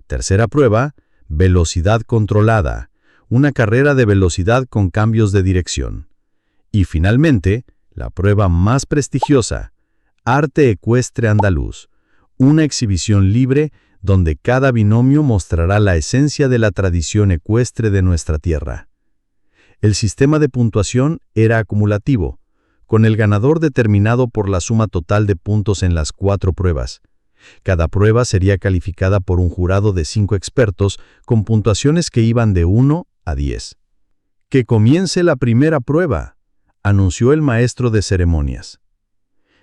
Tercera prueba, velocidad controlada, una carrera de velocidad con cambios de dirección. Y finalmente, la prueba más prestigiosa, arte ecuestre andaluz, una exhibición libre donde cada binomio mostrará la esencia de la tradición ecuestre de nuestra tierra. El sistema de puntuación era acumulativo, con el ganador determinado por la suma total de puntos en las 4 pruebas. Cada prueba sería calificada por un jurado de 5 expertos con puntuaciones que iban de 1 a 10. «Que comience la primera prueba», anunció el maestro de ceremonias.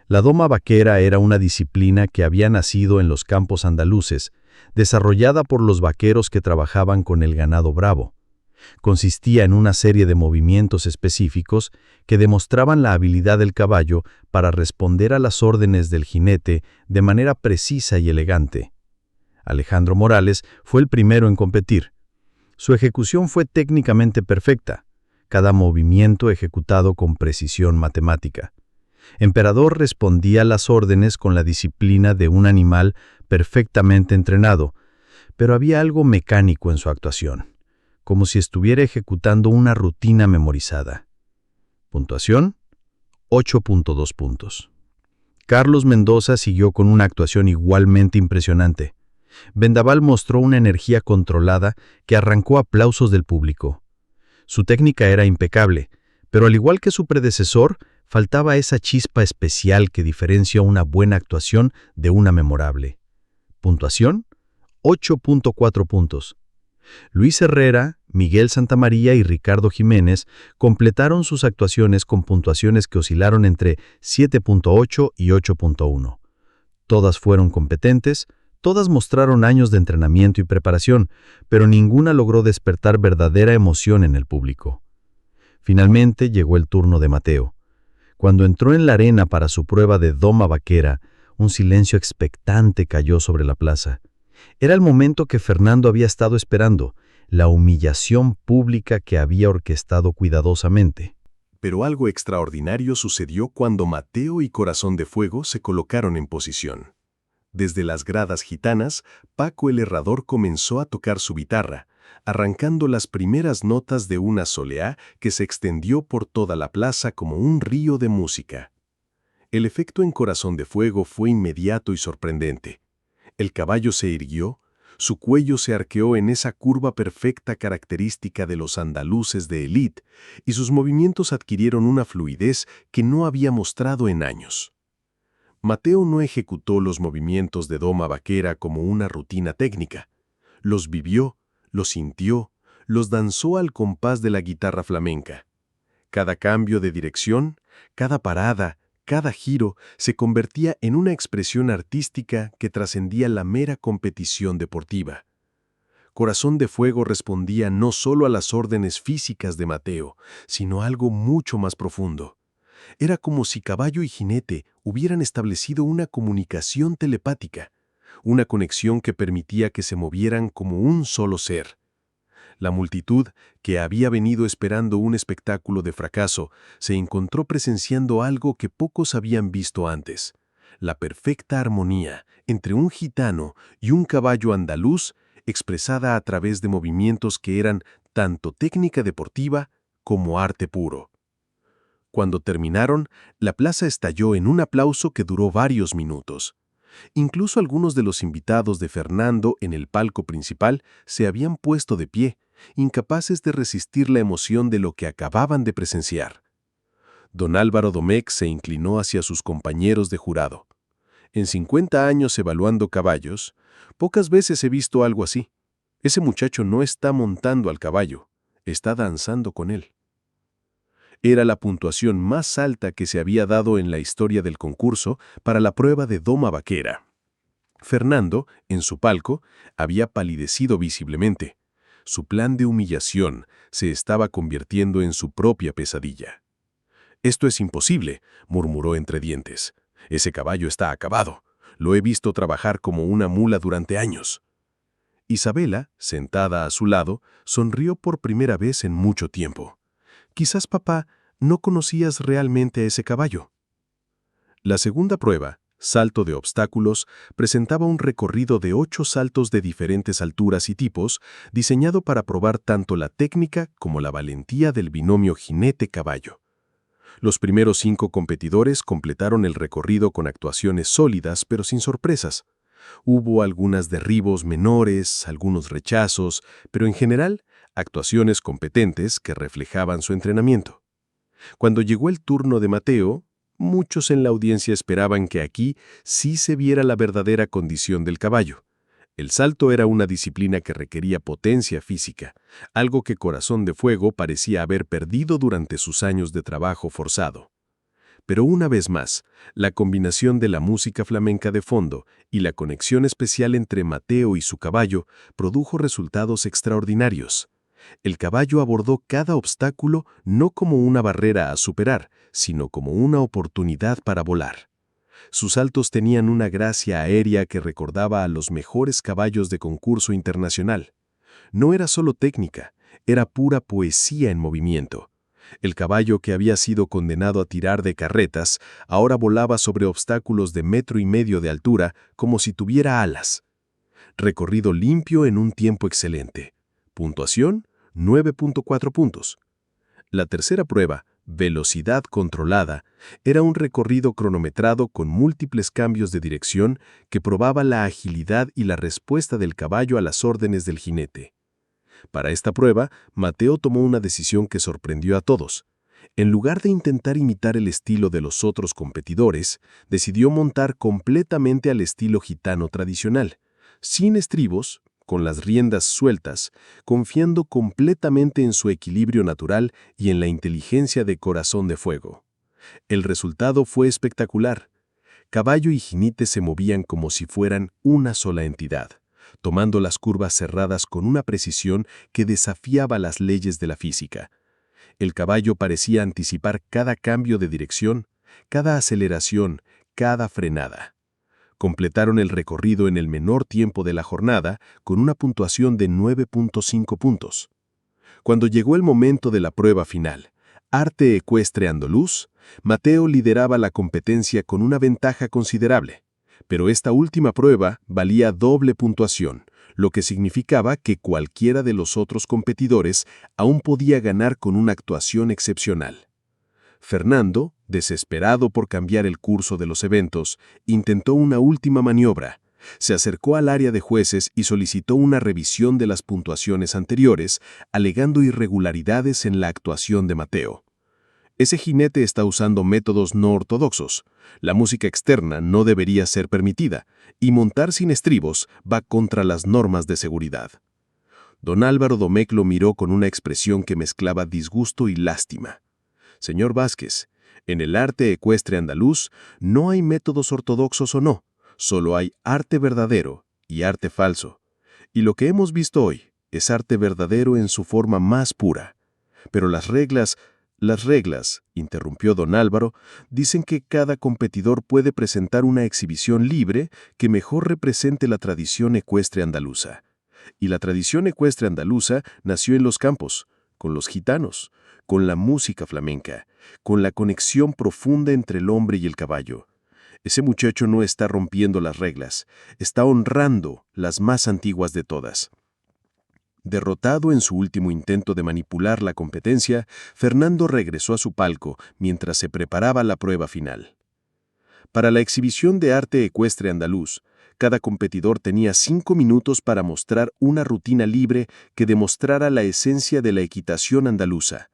La doma vaquera era una disciplina que había nacido en los campos andaluces, desarrollada por los vaqueros que trabajaban con el ganado bravo. Consistía en una serie de movimientos específicos que demostraban la habilidad del caballo para responder a las órdenes del jinete de manera precisa y elegante. Alejandro Morales fue el primero en competir. Su ejecución fue técnicamente perfecta, cada movimiento ejecutado con precisión matemática. Emperador respondía a las órdenes con la disciplina de un animal perfectamente entrenado, pero había algo mecánico en su actuación, como si estuviera ejecutando una rutina memorizada. Puntuación: 8.2 puntos. Carlos Mendoza siguió con una actuación igualmente impresionante. Vendaval mostró una energía controlada que arrancó aplausos del público. Su técnica era impecable, pero al igual que su predecesor, faltaba esa chispa especial que diferencia una buena actuación de una memorable. Puntuación: 8.4 puntos. Luis Herrera, Miguel Santamaría y Ricardo Jiménez completaron sus actuaciones con puntuaciones que oscilaron entre 7.8 y 8.1. Todas fueron competentes, todas mostraron años de entrenamiento y preparación, pero ninguna logró despertar verdadera emoción en el público. Finalmente llegó el turno de Mateo. Cuando entró en la arena para su prueba de doma vaquera, un silencio expectante cayó sobre la plaza. Era el momento que Fernando había estado esperando, la humillación pública que había orquestado cuidadosamente. Pero algo extraordinario sucedió cuando Mateo y Corazón de Fuego se colocaron en posición. Desde las gradas gitanas, Paco el Herrador comenzó a tocar su guitarra, arrancando las primeras notas de una soleá que se extendió por toda la plaza como un río de música. El efecto en Corazón de Fuego fue inmediato y sorprendente. El caballo se irguió, su cuello se arqueó en esa curva perfecta característica de los andaluces de élite, y sus movimientos adquirieron una fluidez que no había mostrado en años. Mateo no ejecutó los movimientos de doma vaquera como una rutina técnica. Los vivió, los sintió, los danzó al compás de la guitarra flamenca. Cada cambio de dirección, cada parada, cada giro se convertía en una expresión artística que trascendía la mera competición deportiva. Corazón de Fuego respondía no solo a las órdenes físicas de Mateo, sino a algo mucho más profundo. Era como si caballo y jinete hubieran establecido una comunicación telepática, una conexión que permitía que se movieran como un solo ser. La multitud, que había venido esperando un espectáculo de fracaso, se encontró presenciando algo que pocos habían visto antes: la perfecta armonía entre un gitano y un caballo andaluz, expresada a través de movimientos que eran tanto técnica deportiva como arte puro. Cuando terminaron, la plaza estalló en un aplauso que duró varios minutos. Incluso algunos de los invitados de Fernando en el palco principal se habían puesto de pie, incapaces de resistir la emoción de lo que acababan de presenciar. Don Álvaro Domecq se inclinó hacia sus compañeros de jurado. En 50 años evaluando caballos, pocas veces he visto algo así. Ese muchacho no está montando al caballo, está danzando con él. Era la puntuación más alta que se había dado en la historia del concurso para la prueba de doma vaquera. Fernando, en su palco, había palidecido visiblemente. Su plan de humillación se estaba convirtiendo en su propia pesadilla. «Esto es imposible», murmuró entre dientes. «Ese caballo está acabado. Lo he visto trabajar como una mula durante años». Isabela, sentada a su lado, sonrió por primera vez en mucho tiempo. «Quizás, papá, no conocías realmente a ese caballo». La segunda prueba, salto de obstáculos, presentaba un recorrido de 8 saltos de diferentes alturas y tipos, diseñado para probar tanto la técnica como la valentía del binomio jinete-caballo. Los primeros 5 competidores completaron el recorrido con actuaciones sólidas pero sin sorpresas. Hubo algunos derribos menores, algunos rechazos, pero en general, actuaciones competentes que reflejaban su entrenamiento. Cuando llegó el turno de Mateo, muchos en la audiencia esperaban que aquí sí se viera la verdadera condición del caballo. El salto era una disciplina que requería potencia física, algo que Corazón de Fuego parecía haber perdido durante sus años de trabajo forzado. Pero una vez más, la combinación de la música flamenca de fondo y la conexión especial entre Mateo y su caballo produjo resultados extraordinarios. El caballo abordó cada obstáculo no como una barrera a superar, sino como una oportunidad para volar. Sus saltos tenían una gracia aérea que recordaba a los mejores caballos de concurso internacional. No era solo técnica, era pura poesía en movimiento. El caballo que había sido condenado a tirar de carretas ahora volaba sobre obstáculos de 1,5 metros de altura como si tuviera alas. Recorrido limpio en un tiempo excelente. Puntuación: 9.4 puntos. La tercera prueba, velocidad controlada, era un recorrido cronometrado con múltiples cambios de dirección que probaba la agilidad y la respuesta del caballo a las órdenes del jinete. Para esta prueba, Mateo tomó una decisión que sorprendió a todos. En lugar de intentar imitar el estilo de los otros competidores, decidió montar completamente al estilo gitano tradicional, sin estribos, con las riendas sueltas, confiando completamente en su equilibrio natural y en la inteligencia de Corazón de Fuego. El resultado fue espectacular. Caballo y jinete se movían como si fueran una sola entidad, tomando las curvas cerradas con una precisión que desafiaba las leyes de la física. El caballo parecía anticipar cada cambio de dirección, cada aceleración, cada frenada. Completaron el recorrido en el menor tiempo de la jornada con una puntuación de 9.5 puntos. Cuando llegó el momento de la prueba final, Arte Ecuestre Andaluz, Mateo lideraba la competencia con una ventaja considerable. Pero esta última prueba valía doble puntuación, lo que significaba que cualquiera de los otros competidores aún podía ganar con una actuación excepcional. Fernando, desesperado por cambiar el curso de los eventos, intentó una última maniobra. Se acercó al área de jueces y solicitó una revisión de las puntuaciones anteriores, alegando irregularidades en la actuación de Mateo. Ese jinete está usando métodos no ortodoxos. La música externa no debería ser permitida, y montar sin estribos va contra las normas de seguridad. Don Álvaro Domecq lo miró con una expresión que mezclaba disgusto y lástima. Señor Vázquez, en el arte ecuestre andaluz no hay métodos ortodoxos o no, solo hay arte verdadero y arte falso. Y lo que hemos visto hoy es arte verdadero en su forma más pura. Pero las reglas, interrumpió don Álvaro, dicen que cada competidor puede presentar una exhibición libre que mejor represente la tradición ecuestre andaluza. Y la tradición ecuestre andaluza nació en los campos, con los gitanos, con la música flamenca, con la conexión profunda entre el hombre y el caballo. Ese muchacho no está rompiendo las reglas, está honrando las más antiguas de todas. Derrotado en su último intento de manipular la competencia, Fernando regresó a su palco mientras se preparaba la prueba final. Para la exhibición de arte ecuestre andaluz, cada competidor tenía 5 minutos para mostrar una rutina libre que demostrara la esencia de la equitación andaluza.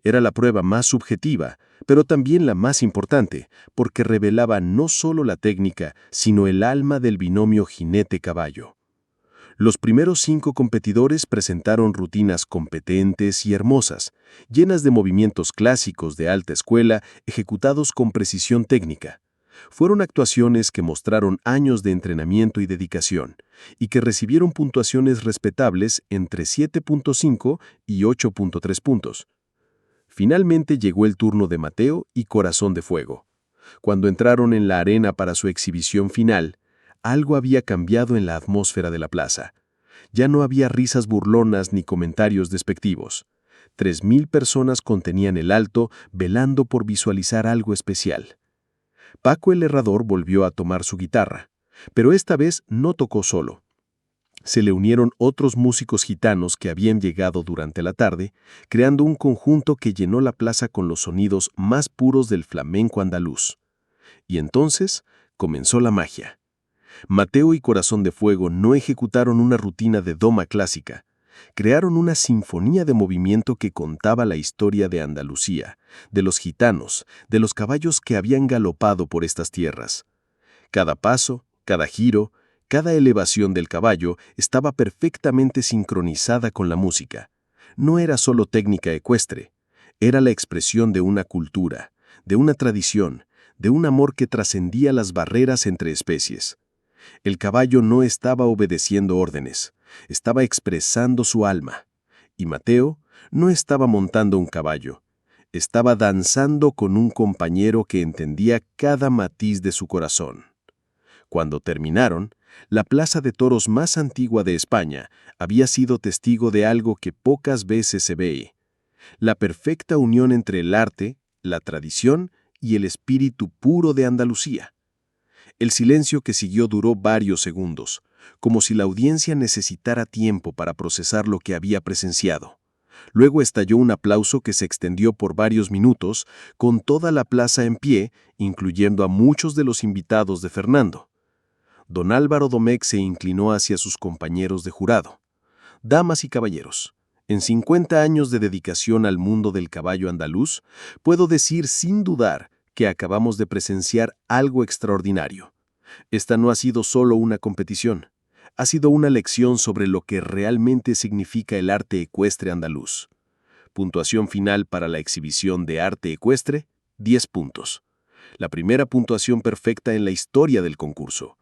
Era la prueba más subjetiva, pero también la más importante, porque revelaba no solo la técnica, sino el alma del binomio jinete-caballo. Los primeros 5 competidores presentaron rutinas competentes y hermosas, llenas de movimientos clásicos de alta escuela ejecutados con precisión técnica. Fueron actuaciones que mostraron años de entrenamiento y dedicación, y que recibieron puntuaciones respetables entre 7.5 y 8.3 puntos. Finalmente llegó el turno de Mateo y Corazón de Fuego. Cuando entraron en la arena para su exhibición final, algo había cambiado en la atmósfera de la plaza. Ya no había risas burlonas ni comentarios despectivos. 3.000 personas contenían el alto, velando por visualizar algo especial. Paco el Herrador volvió a tomar su guitarra, pero esta vez no tocó solo. Se le unieron otros músicos gitanos que habían llegado durante la tarde, creando un conjunto que llenó la plaza con los sonidos más puros del flamenco andaluz. Y entonces comenzó la magia. Mateo y Corazón de Fuego no ejecutaron una rutina de doma clásica. Crearon una sinfonía de movimiento que contaba la historia de Andalucía, de los gitanos, de los caballos que habían galopado por estas tierras. Cada paso, cada giro, cada elevación del caballo estaba perfectamente sincronizada con la música. No era solo técnica ecuestre, era la expresión de una cultura, de una tradición, de un amor que trascendía las barreras entre especies. El caballo no estaba obedeciendo órdenes, estaba expresando su alma. Y Mateo no estaba montando un caballo, estaba danzando con un compañero que entendía cada matiz de su corazón. Cuando terminaron, la plaza de toros más antigua de España había sido testigo de algo que pocas veces se ve: la perfecta unión entre el arte, la tradición y el espíritu puro de Andalucía. El silencio que siguió duró varios segundos, como si la audiencia necesitara tiempo para procesar lo que había presenciado. Luego estalló un aplauso que se extendió por varios minutos, con toda la plaza en pie, incluyendo a muchos de los invitados de Fernando. Don Álvaro Domecq se inclinó hacia sus compañeros de jurado. Damas y caballeros, en 50 años de dedicación al mundo del caballo andaluz, puedo decir sin dudar que acabamos de presenciar algo extraordinario. Esta no ha sido solo una competición, ha sido una lección sobre lo que realmente significa el arte ecuestre andaluz. Puntuación final para la exhibición de arte ecuestre, 10 puntos. La primera puntuación perfecta en la historia del concurso.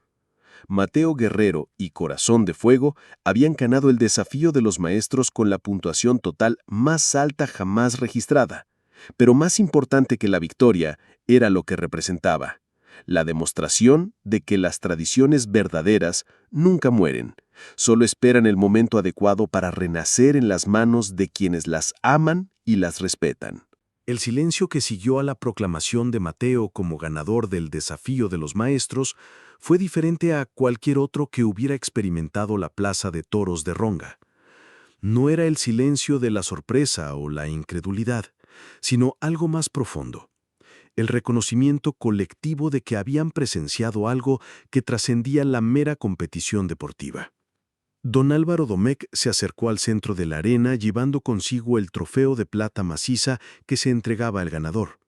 Mateo Guerrero y Corazón de Fuego habían ganado el desafío de los maestros con la puntuación total más alta jamás registrada. Pero más importante que la victoria era lo que representaba: la demostración de que las tradiciones verdaderas nunca mueren, solo esperan el momento adecuado para renacer en las manos de quienes las aman y las respetan. El silencio que siguió a la proclamación de Mateo como ganador del desafío de los maestros fue diferente a cualquier otro que hubiera experimentado la plaza de toros de Ronda. No era el silencio de la sorpresa o la incredulidad, sino algo más profundo: el reconocimiento colectivo de que habían presenciado algo que trascendía la mera competición deportiva. Don Álvaro Domecq se acercó al centro de la arena llevando consigo el trofeo de plata maciza que se entregaba al ganador.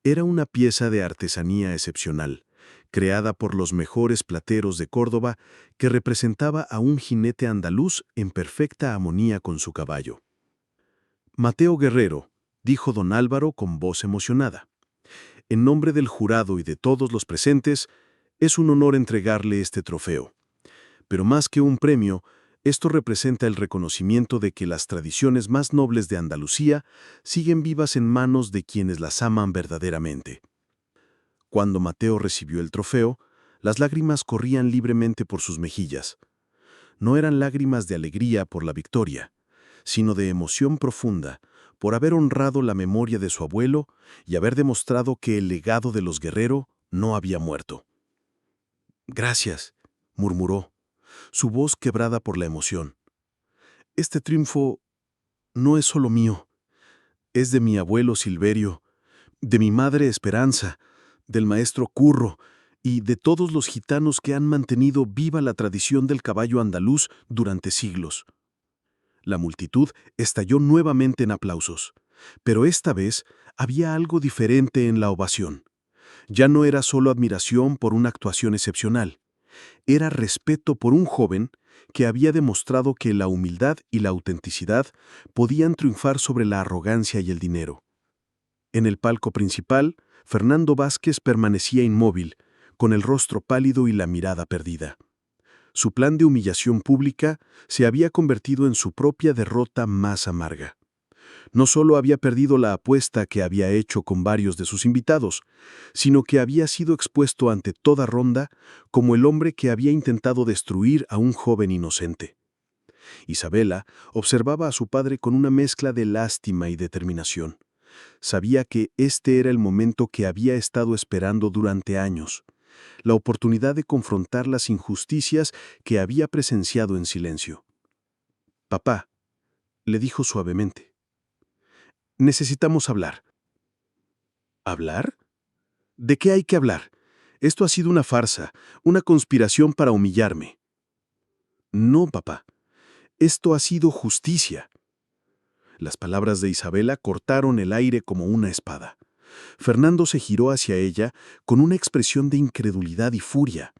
Era una pieza de artesanía excepcional, creada por los mejores plateros de Córdoba, que representaba a un jinete andaluz en perfecta armonía con su caballo. Mateo Guerrero, dijo don Álvaro con voz emocionada. En nombre del jurado y de todos los presentes, es un honor entregarle este trofeo. Pero más que un premio, esto representa el reconocimiento de que las tradiciones más nobles de Andalucía siguen vivas en manos de quienes las aman verdaderamente. Cuando Mateo recibió el trofeo, las lágrimas corrían libremente por sus mejillas. No eran lágrimas de alegría por la victoria, sino de emoción profunda por haber honrado la memoria de su abuelo y haber demostrado que el legado de los Guerrero no había muerto. «Gracias», murmuró, su voz quebrada por la emoción. «Este triunfo no es solo mío, es de mi abuelo Silverio, de mi madre Esperanza, del maestro Curro y de todos los gitanos que han mantenido viva la tradición del caballo andaluz durante siglos». La multitud estalló nuevamente en aplausos, pero esta vez había algo diferente en la ovación. Ya no era solo admiración por una actuación excepcional, era respeto por un joven que había demostrado que la humildad y la autenticidad podían triunfar sobre la arrogancia y el dinero. En el palco principal, Fernando Vázquez permanecía inmóvil, con el rostro pálido y la mirada perdida. Su plan de humillación pública se había convertido en su propia derrota más amarga. No solo había perdido la apuesta que había hecho con varios de sus invitados, sino que había sido expuesto ante toda Ronda como el hombre que había intentado destruir a un joven inocente. Isabela observaba a su padre con una mezcla de lástima y determinación. Sabía que este era el momento que había estado esperando durante años, la oportunidad de confrontar las injusticias que había presenciado en silencio. «Papá», le dijo suavemente, «necesitamos hablar». ¿Hablar? ¿De qué hay que hablar? Esto ha sido una farsa, una conspiración para humillarme. No, papá. Esto ha sido justicia. Las palabras de Isabela cortaron el aire como una espada. Fernando se giró hacia ella con una expresión de incredulidad y furia.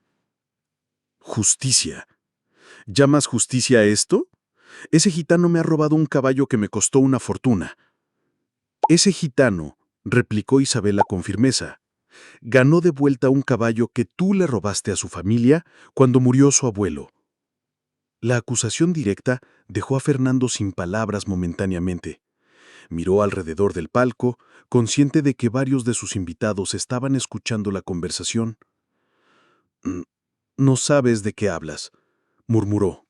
¿Justicia? ¿Llamas justicia a esto? Ese gitano me ha robado un caballo que me costó una fortuna. Ese gitano, replicó Isabela con firmeza, ganó de vuelta un caballo que tú le robaste a su familia cuando murió su abuelo. La acusación directa dejó a Fernando sin palabras momentáneamente. Miró alrededor del palco, consciente de que varios de sus invitados estaban escuchando la conversación. «No sabes de qué hablas», murmuró,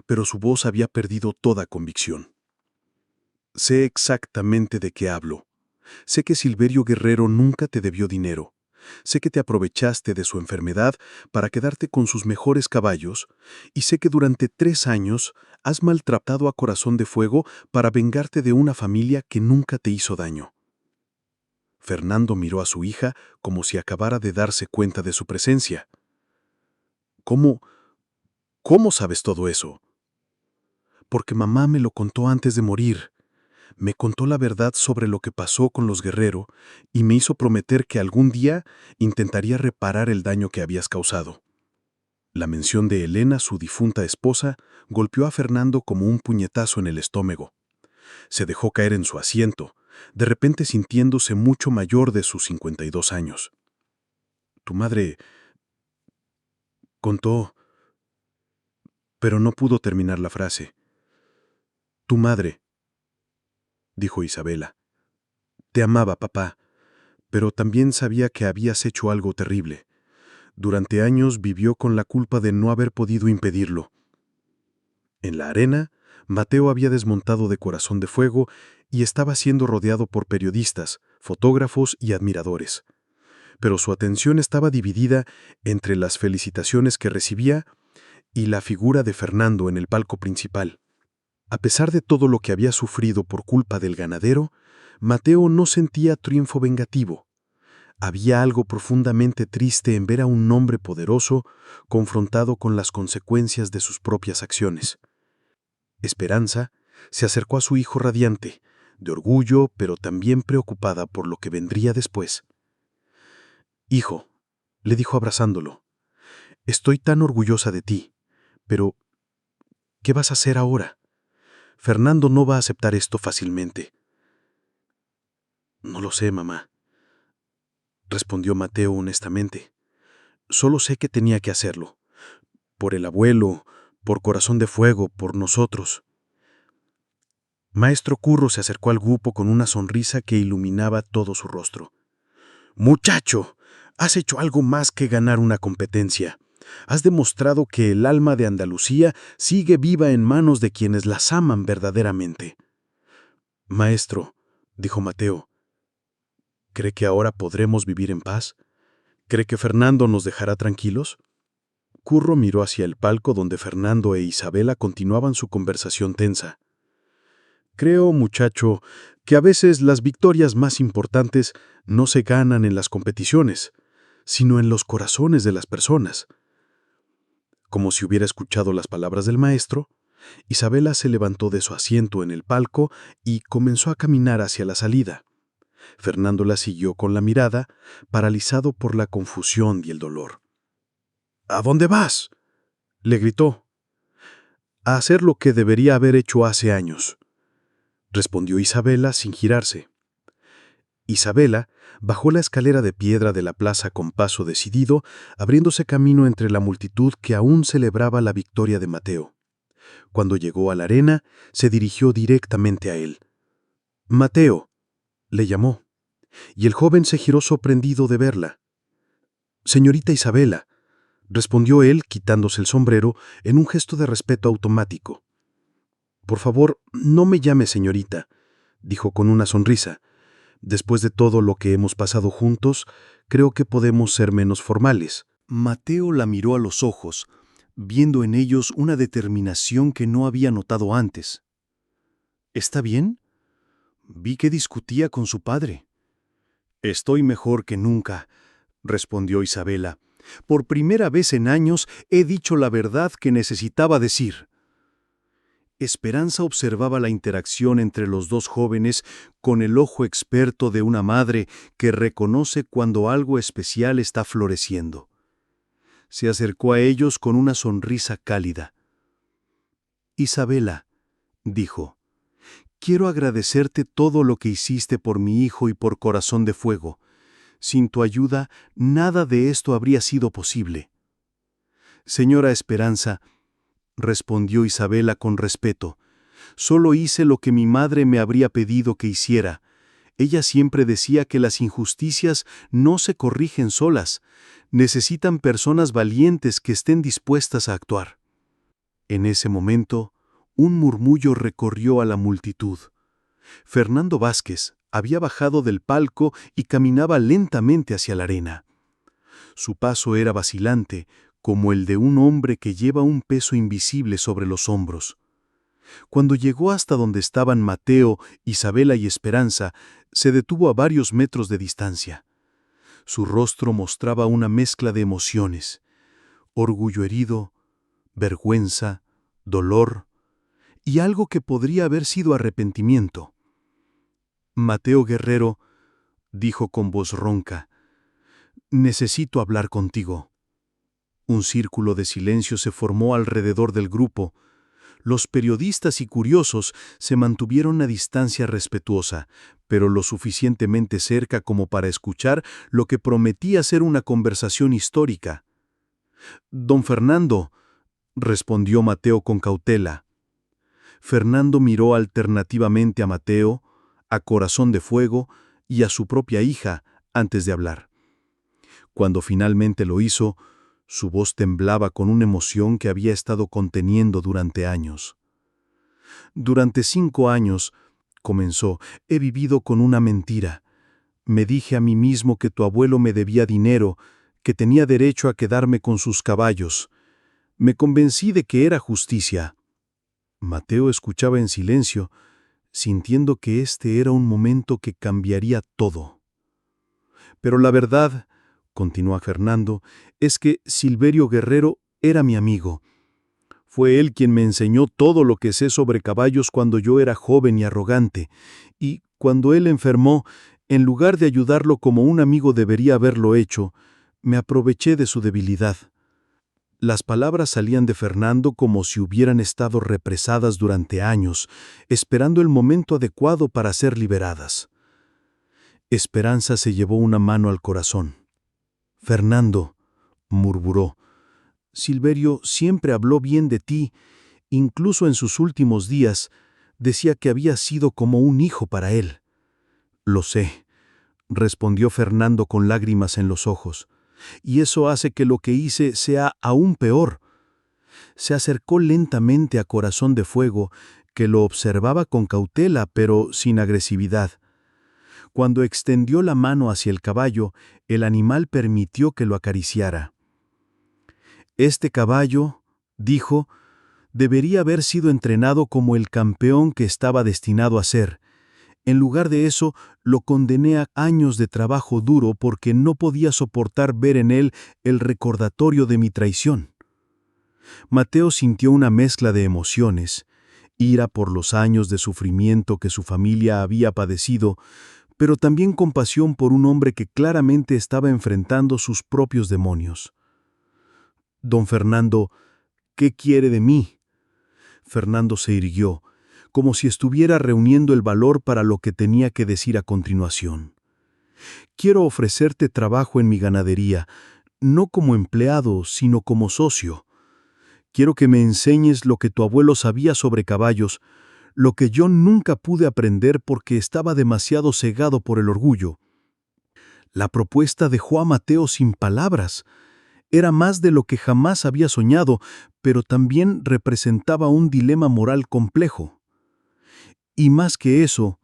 pero su voz había perdido toda convicción. «Sé exactamente de qué hablo. Sé que Silverio Guerrero nunca te debió dinero. Sé que te aprovechaste de su enfermedad para quedarte con sus mejores caballos, y sé que durante 3 años has maltratado a Corazón de Fuego para vengarte de una familia que nunca te hizo daño». Fernando miró a su hija como si acabara de darse cuenta de su presencia. ¿Cómo sabes todo eso? Porque mamá me lo contó antes de morir. Me contó la verdad sobre lo que pasó con los Guerrero y me hizo prometer que algún día intentaría reparar el daño que habías causado. La mención de Elena, su difunta esposa, golpeó a Fernando como un puñetazo en el estómago. Se dejó caer en su asiento, de repente sintiéndose mucho mayor de sus 52 años. Tu madre contó, pero no pudo terminar la frase. Tu madre, dijo Isabela. Te amaba, papá, pero también sabía que habías hecho algo terrible. Durante años vivió con la culpa de no haber podido impedirlo. En la arena, Mateo había desmontado de Corazón de Fuego y estaba siendo rodeado por periodistas, fotógrafos y admiradores. Pero su atención estaba dividida entre las felicitaciones que recibía y la figura de Fernando en el palco principal. A pesar de todo lo que había sufrido por culpa del ganadero, Mateo no sentía triunfo vengativo. Había algo profundamente triste en ver a un hombre poderoso confrontado con las consecuencias de sus propias acciones. Esperanza se acercó a su hijo radiante, de orgullo, pero también preocupada por lo que vendría después. «Hijo», le dijo abrazándolo, «estoy tan orgullosa de ti, pero ¿qué vas a hacer ahora? Fernando no va a aceptar esto fácilmente». «No lo sé, mamá», respondió Mateo honestamente. «Solo sé que tenía que hacerlo. Por el abuelo, por Corazón de Fuego, por nosotros». Maestro Curro se acercó al grupo con una sonrisa que iluminaba todo su rostro. «Muchacho, has hecho algo más que ganar una competencia. Has demostrado que el alma de Andalucía sigue viva en manos de quienes las aman verdaderamente». «Maestro», dijo Mateo, ¿cree que ahora podremos vivir en paz? ¿Cree que Fernando nos dejará tranquilos?» Curro miró hacia el palco donde Fernando e Isabela continuaban su conversación tensa. «Creo, muchacho, que a veces las victorias más importantes no se ganan en las competiciones, sino en los corazones de las personas». Como si hubiera escuchado las palabras del maestro, Isabela se levantó de su asiento en el palco y comenzó a caminar hacia la salida. Fernando la siguió con la mirada, paralizado por la confusión y el dolor. ¿A dónde vas?, le gritó. A hacer lo que debería haber hecho hace años, respondió Isabela sin girarse. Isabela bajó la escalera de piedra de la plaza con paso decidido, abriéndose camino entre la multitud que aún celebraba la victoria de Mateo. Cuando llegó a la arena, se dirigió directamente a él. «Mateo», le llamó, y el joven se giró sorprendido de verla. «Señorita Isabela», respondió él quitándose el sombrero en un gesto de respeto automático. «Por favor, no me llame señorita», dijo con una sonrisa. «Después de todo lo que hemos pasado juntos, creo que podemos ser menos formales». Mateo la miró a los ojos, viendo en ellos una determinación que no había notado antes. «¿Está bien? Vi que discutía con su padre». «Estoy mejor que nunca», respondió Isabela. «Por primera vez en años he dicho la verdad que necesitaba decir». Esperanza observaba la interacción entre los dos jóvenes con el ojo experto de una madre que reconoce cuando algo especial está floreciendo. Se acercó a ellos con una sonrisa cálida. «Isabela», dijo, «quiero agradecerte todo lo que hiciste por mi hijo y por Corazón de Fuego. Sin tu ayuda, nada de esto habría sido posible». «Señora Esperanza», respondió Isabela con respeto, «solo hice lo que mi madre me habría pedido que hiciera. Ella siempre decía que las injusticias no se corrigen solas, necesitan personas valientes que estén dispuestas a actuar». En ese momento, un murmullo recorrió a la multitud. Fernando Vázquez había bajado del palco y caminaba lentamente hacia la arena. Su paso era vacilante, como el de un hombre que lleva un peso invisible sobre los hombros. Cuando llegó hasta donde estaban Mateo, Isabela y Esperanza, se detuvo a varios metros de distancia. Su rostro mostraba una mezcla de emociones: orgullo herido, vergüenza, dolor y algo que podría haber sido arrepentimiento. «Mateo Guerrero», dijo con voz ronca, «necesito hablar contigo». Un círculo de silencio se formó alrededor del grupo. Los periodistas y curiosos se mantuvieron a distancia respetuosa, pero lo suficientemente cerca como para escuchar lo que prometía ser una conversación histórica. «Don Fernando», respondió Mateo con cautela. Fernando miró alternativamente a Mateo, a Corazón de Fuego y a su propia hija antes de hablar. Cuando finalmente lo hizo, su voz temblaba con una emoción que había estado conteniendo durante años. «Durante 5 años», comenzó, «he vivido con una mentira. Me dije a mí mismo que tu abuelo me debía dinero, que tenía derecho a quedarme con sus caballos. Me convencí de que era justicia». Mateo escuchaba en silencio, sintiendo que este era un momento que cambiaría todo. «Pero la verdad», continuó Fernando, «es que Silverio Guerrero era mi amigo. Fue él quien me enseñó todo lo que sé sobre caballos cuando yo era joven y arrogante, y cuando él enfermó, en lugar de ayudarlo como un amigo debería haberlo hecho, me aproveché de su debilidad». Las palabras salían de Fernando como si hubieran estado represadas durante años, esperando el momento adecuado para ser liberadas. Esperanza se llevó una mano al corazón. «Fernando», murmuró, «Silverio siempre habló bien de ti, incluso en sus últimos días, decía que habías sido como un hijo para él». «Lo sé», respondió Fernando con lágrimas en los ojos, «y eso hace que lo que hice sea aún peor». Se acercó lentamente a Corazón de Fuego, que lo observaba con cautela pero sin agresividad. Cuando extendió la mano hacia el caballo, el animal permitió que lo acariciara. «Este caballo», dijo, «debería haber sido entrenado como el campeón que estaba destinado a ser. En lugar de eso, lo condené a años de trabajo duro porque no podía soportar ver en él el recordatorio de mi traición». Mateo sintió una mezcla de emociones: ira por los años de sufrimiento que su familia había padecido, pero también compasión por un hombre que claramente estaba enfrentando sus propios demonios. Don Fernando, ¿qué quiere de mí? Fernando se irguió, como si estuviera reuniendo el valor para lo que tenía que decir a continuación. Quiero ofrecerte trabajo en mi ganadería, no como empleado, sino como socio. Quiero que me enseñes lo que tu abuelo sabía sobre caballos, lo que yo nunca pude aprender porque estaba demasiado cegado por el orgullo. La propuesta dejó a Mateo sin palabras. Era más de lo que jamás había soñado, pero también representaba un dilema moral complejo. Y más que eso,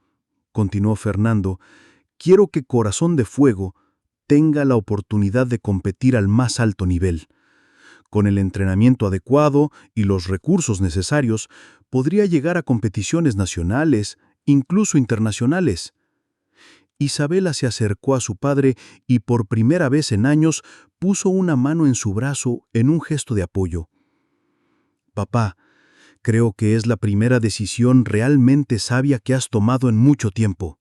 continuó Fernando, quiero que Corazón de Fuego tenga la oportunidad de competir al más alto nivel. Con el entrenamiento adecuado y los recursos necesarios, podría llegar a competiciones nacionales, incluso internacionales. Isabela se acercó a su padre y por primera vez en años puso una mano en su brazo en un gesto de apoyo. Papá, creo que es la primera decisión realmente sabia que has tomado en mucho tiempo.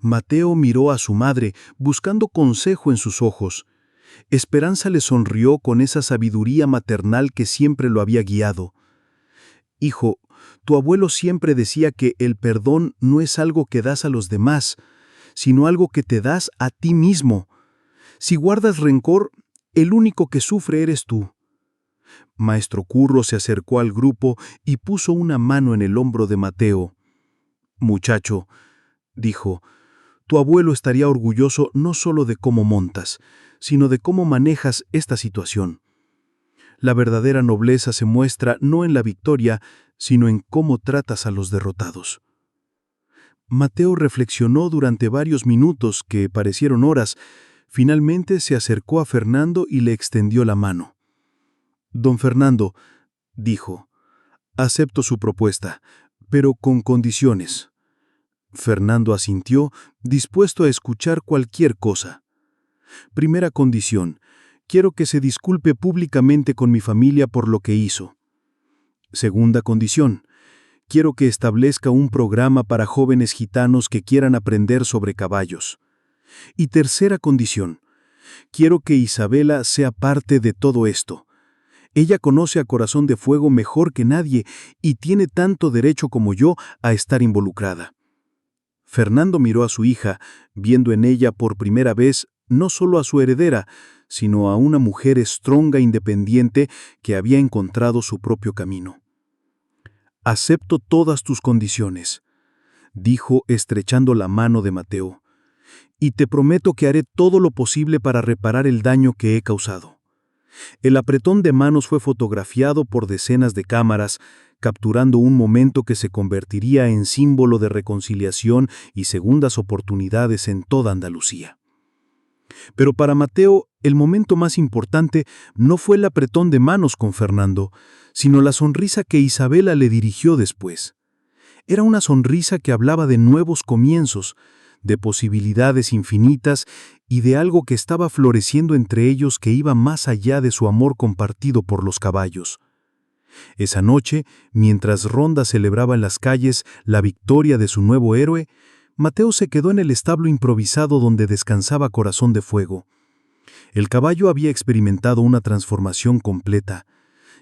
Mateo miró a su madre buscando consejo en sus ojos. Esperanza le sonrió con esa sabiduría maternal que siempre lo había guiado. Hijo, tu abuelo siempre decía que el perdón no es algo que das a los demás, sino algo que te das a ti mismo. Si guardas rencor, el único que sufre eres tú. Maestro Curro se acercó al grupo y puso una mano en el hombro de Mateo. Muchacho, dijo, tu abuelo estaría orgulloso no solo de cómo montas, sino de cómo manejas esta situación. La verdadera nobleza se muestra no en la victoria, sino en cómo tratas a los derrotados. Mateo reflexionó durante varios minutos, que parecieron horas. Finalmente se acercó a Fernando y le extendió la mano. Don Fernando, dijo, acepto su propuesta, pero con condiciones. Fernando asintió, dispuesto a escuchar cualquier cosa. Primera condición, quiero que se disculpe públicamente con mi familia por lo que hizo. Segunda condición, quiero que establezca un programa para jóvenes gitanos que quieran aprender sobre caballos. Y tercera condición, quiero que Isabela sea parte de todo esto. Ella conoce a Corazón de Fuego mejor que nadie y tiene tanto derecho como yo a estar involucrada. Fernando miró a su hija, viendo en ella por primera vez no solo a su heredera, sino a una mujer estronga e independiente que había encontrado su propio camino. Acepto todas tus condiciones, dijo estrechando la mano de Mateo, y te prometo que haré todo lo posible para reparar el daño que he causado. El apretón de manos fue fotografiado por decenas de cámaras, capturando un momento que se convertiría en símbolo de reconciliación y segundas oportunidades en toda Andalucía. Pero para Mateo, el momento más importante no fue el apretón de manos con Fernando, sino la sonrisa que Isabela le dirigió después. Era una sonrisa que hablaba de nuevos comienzos, de posibilidades infinitas y de algo que estaba floreciendo entre ellos que iba más allá de su amor compartido por los caballos. Esa noche, mientras Ronda celebraba en las calles la victoria de su nuevo héroe, Mateo se quedó en el establo improvisado donde descansaba Corazón de Fuego. El caballo había experimentado una transformación completa.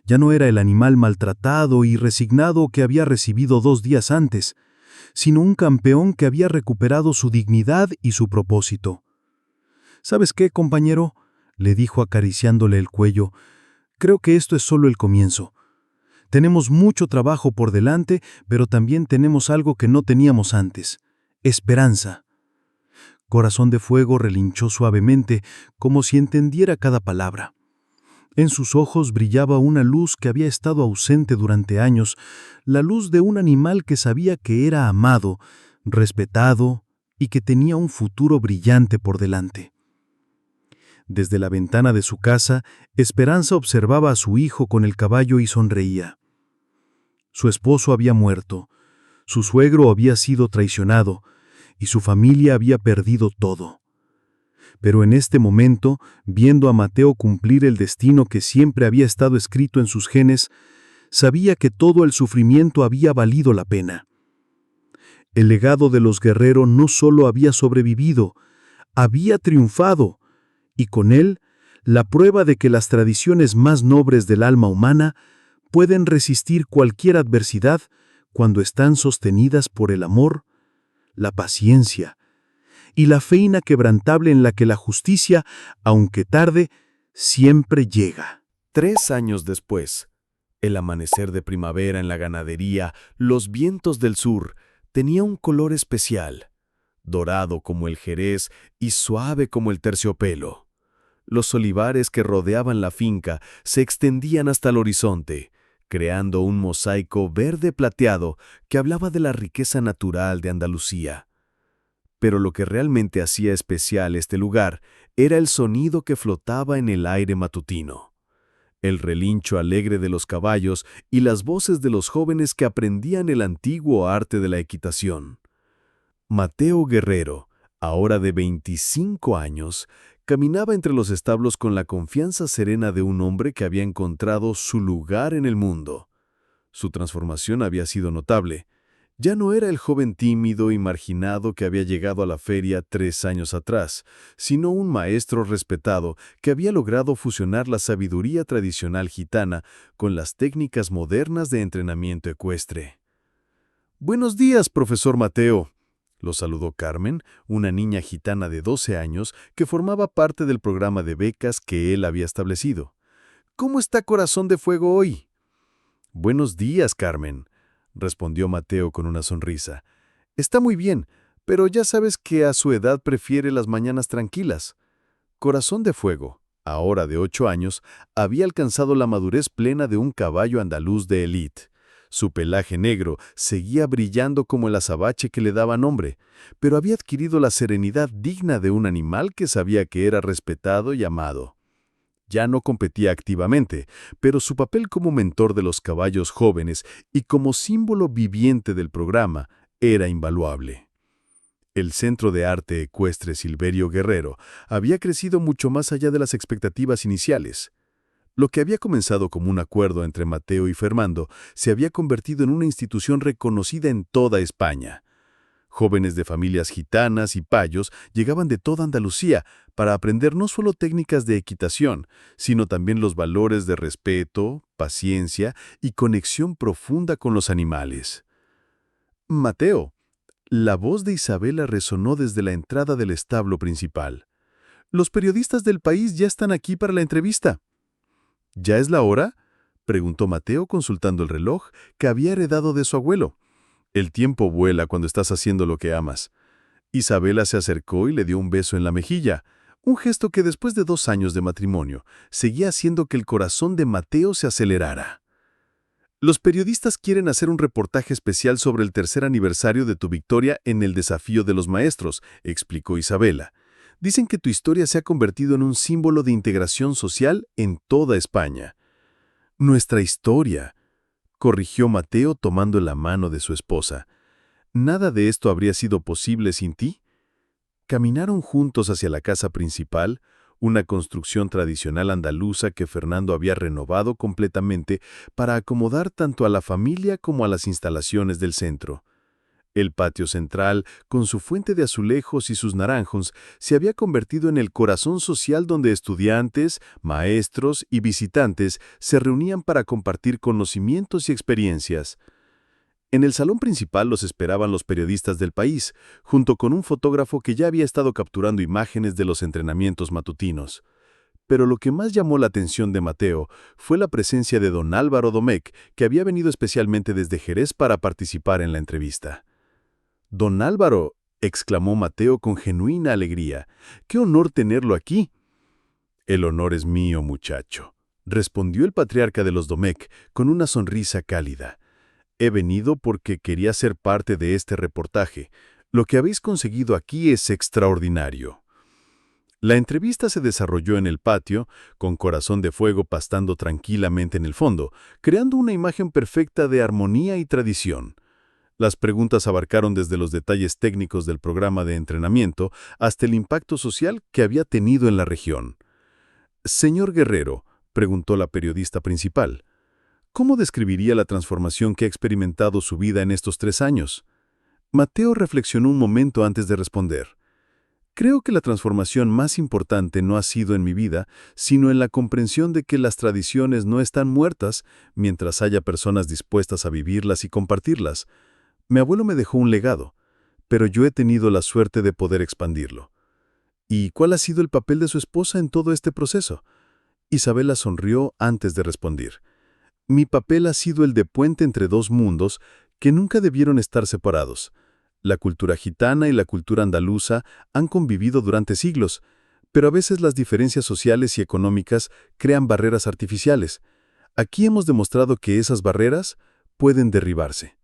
Ya no era el animal maltratado y resignado que había recibido 2 días antes, sino un campeón que había recuperado su dignidad y su propósito. ¿Sabes qué, compañero?, le dijo acariciándole el cuello. Creo que esto es solo el comienzo. Tenemos mucho trabajo por delante, pero también tenemos algo que no teníamos antes: esperanza. Corazón de Fuego relinchó suavemente, como si entendiera cada palabra. En sus ojos brillaba una luz que había estado ausente durante años, la luz de un animal que sabía que era amado, respetado y que tenía un futuro brillante por delante. Desde la ventana de su casa, Esperanza observaba a su hijo con el caballo y sonreía. Su esposo había muerto, su suegro había sido traicionado y su familia había perdido todo. Pero en este momento, viendo a Mateo cumplir el destino que siempre había estado escrito en sus genes, sabía que todo el sufrimiento había valido la pena. El legado de los Guerrero no solo había sobrevivido, había triunfado, y con él, la prueba de que las tradiciones más nobles del alma humana pueden resistir cualquier adversidad cuando están sostenidas por el amor, la paciencia y la fe inquebrantable en la que la justicia, aunque tarde, siempre llega. 3 años después, el amanecer de primavera en la ganadería, los vientos del sur, tenía un color especial, dorado como el jerez y suave como el terciopelo. Los olivares que rodeaban la finca se extendían hasta el horizonte, creando un mosaico verde plateado que hablaba de la riqueza natural de Andalucía. Pero lo que realmente hacía especial este lugar era el sonido que flotaba en el aire matutino. El relincho alegre de los caballos y las voces de los jóvenes que aprendían el antiguo arte de la equitación. Mateo Guerrero, ahora de 25 años, caminaba entre los establos con la confianza serena de un hombre que había encontrado su lugar en el mundo. Su transformación había sido notable. Ya no era el joven tímido y marginado que había llegado a la feria 3 años atrás, sino un maestro respetado que había logrado fusionar la sabiduría tradicional gitana con las técnicas modernas de entrenamiento ecuestre. «Buenos días, profesor Mateo», lo saludó Carmen, una niña gitana de 12 años que formaba parte del programa de becas que él había establecido. «¿Cómo está Corazón de Fuego hoy?» «Buenos días, Carmen», respondió Mateo con una sonrisa. «Está muy bien, pero ya sabes que a su edad prefiere las mañanas tranquilas». Corazón de Fuego, ahora de 8 años, había alcanzado la madurez plena de un caballo andaluz de élite. Su pelaje negro seguía brillando como el azabache que le daba nombre, pero había adquirido la serenidad digna de un animal que sabía que era respetado y amado. Ya no competía activamente, pero su papel como mentor de los caballos jóvenes y como símbolo viviente del programa era invaluable. El Centro de Arte Ecuestre Silverio Guerrero había crecido mucho más allá de las expectativas iniciales. Lo que había comenzado como un acuerdo entre Mateo y Fernando se había convertido en una institución reconocida en toda España. Jóvenes de familias gitanas y payos llegaban de toda Andalucía para aprender no solo técnicas de equitación, sino también los valores de respeto, paciencia y conexión profunda con los animales. «Mateo», la voz de Isabela resonó desde la entrada del establo principal. «Los periodistas del país ya están aquí para la entrevista». «¿Ya es la hora?», preguntó Mateo consultando el reloj que había heredado de su abuelo. «El tiempo vuela cuando estás haciendo lo que amas». Isabela se acercó y le dio un beso en la mejilla, un gesto que después de 2 años de matrimonio seguía haciendo que el corazón de Mateo se acelerara. «Los periodistas quieren hacer un reportaje especial sobre el 3er aniversario de tu victoria en el Desafío de los Maestros», explicó Isabela. «Dicen que tu historia se ha convertido en un símbolo de integración social en toda España». «Nuestra historia», corrigió Mateo tomando la mano de su esposa. «Nada de esto habría sido posible sin ti». Caminaron juntos hacia la casa principal, una construcción tradicional andaluza que Fernando había renovado completamente para acomodar tanto a la familia como a las instalaciones del centro. El patio central, con su fuente de azulejos y sus naranjos, se había convertido en el corazón social donde estudiantes, maestros y visitantes se reunían para compartir conocimientos y experiencias. En el salón principal los esperaban los periodistas del país, junto con un fotógrafo que ya había estado capturando imágenes de los entrenamientos matutinos. Pero lo que más llamó la atención de Mateo fue la presencia de don Álvaro Domecq, que había venido especialmente desde Jerez para participar en la entrevista. «Don Álvaro», exclamó Mateo con genuina alegría, «¡qué honor tenerlo aquí!». «El honor es mío, muchacho», respondió el patriarca de los Domecq con una sonrisa cálida. «He venido porque quería ser parte de este reportaje. Lo que habéis conseguido aquí es extraordinario». La entrevista se desarrolló en el patio, con Corazón de Fuego pastando tranquilamente en el fondo, creando una imagen perfecta de armonía y tradición. Las preguntas abarcaron desde los detalles técnicos del programa de entrenamiento hasta el impacto social que había tenido en la región. «Señor Guerrero», preguntó la periodista principal, «¿cómo describiría la transformación que ha experimentado su vida en estos 3 años?» Mateo reflexionó un momento antes de responder. Creo que la transformación más importante no ha sido en mi vida, sino en la comprensión de que las tradiciones no están muertas mientras haya personas dispuestas a vivirlas y compartirlas. Mi abuelo me dejó un legado, pero yo he tenido la suerte de poder expandirlo. ¿Y cuál ha sido el papel de su esposa en todo este proceso? Isabela sonrió antes de responder. Mi papel ha sido el de puente entre dos mundos que nunca debieron estar separados. La cultura gitana y la cultura andaluza han convivido durante siglos, pero a veces las diferencias sociales y económicas crean barreras artificiales. Aquí hemos demostrado que esas barreras pueden derribarse.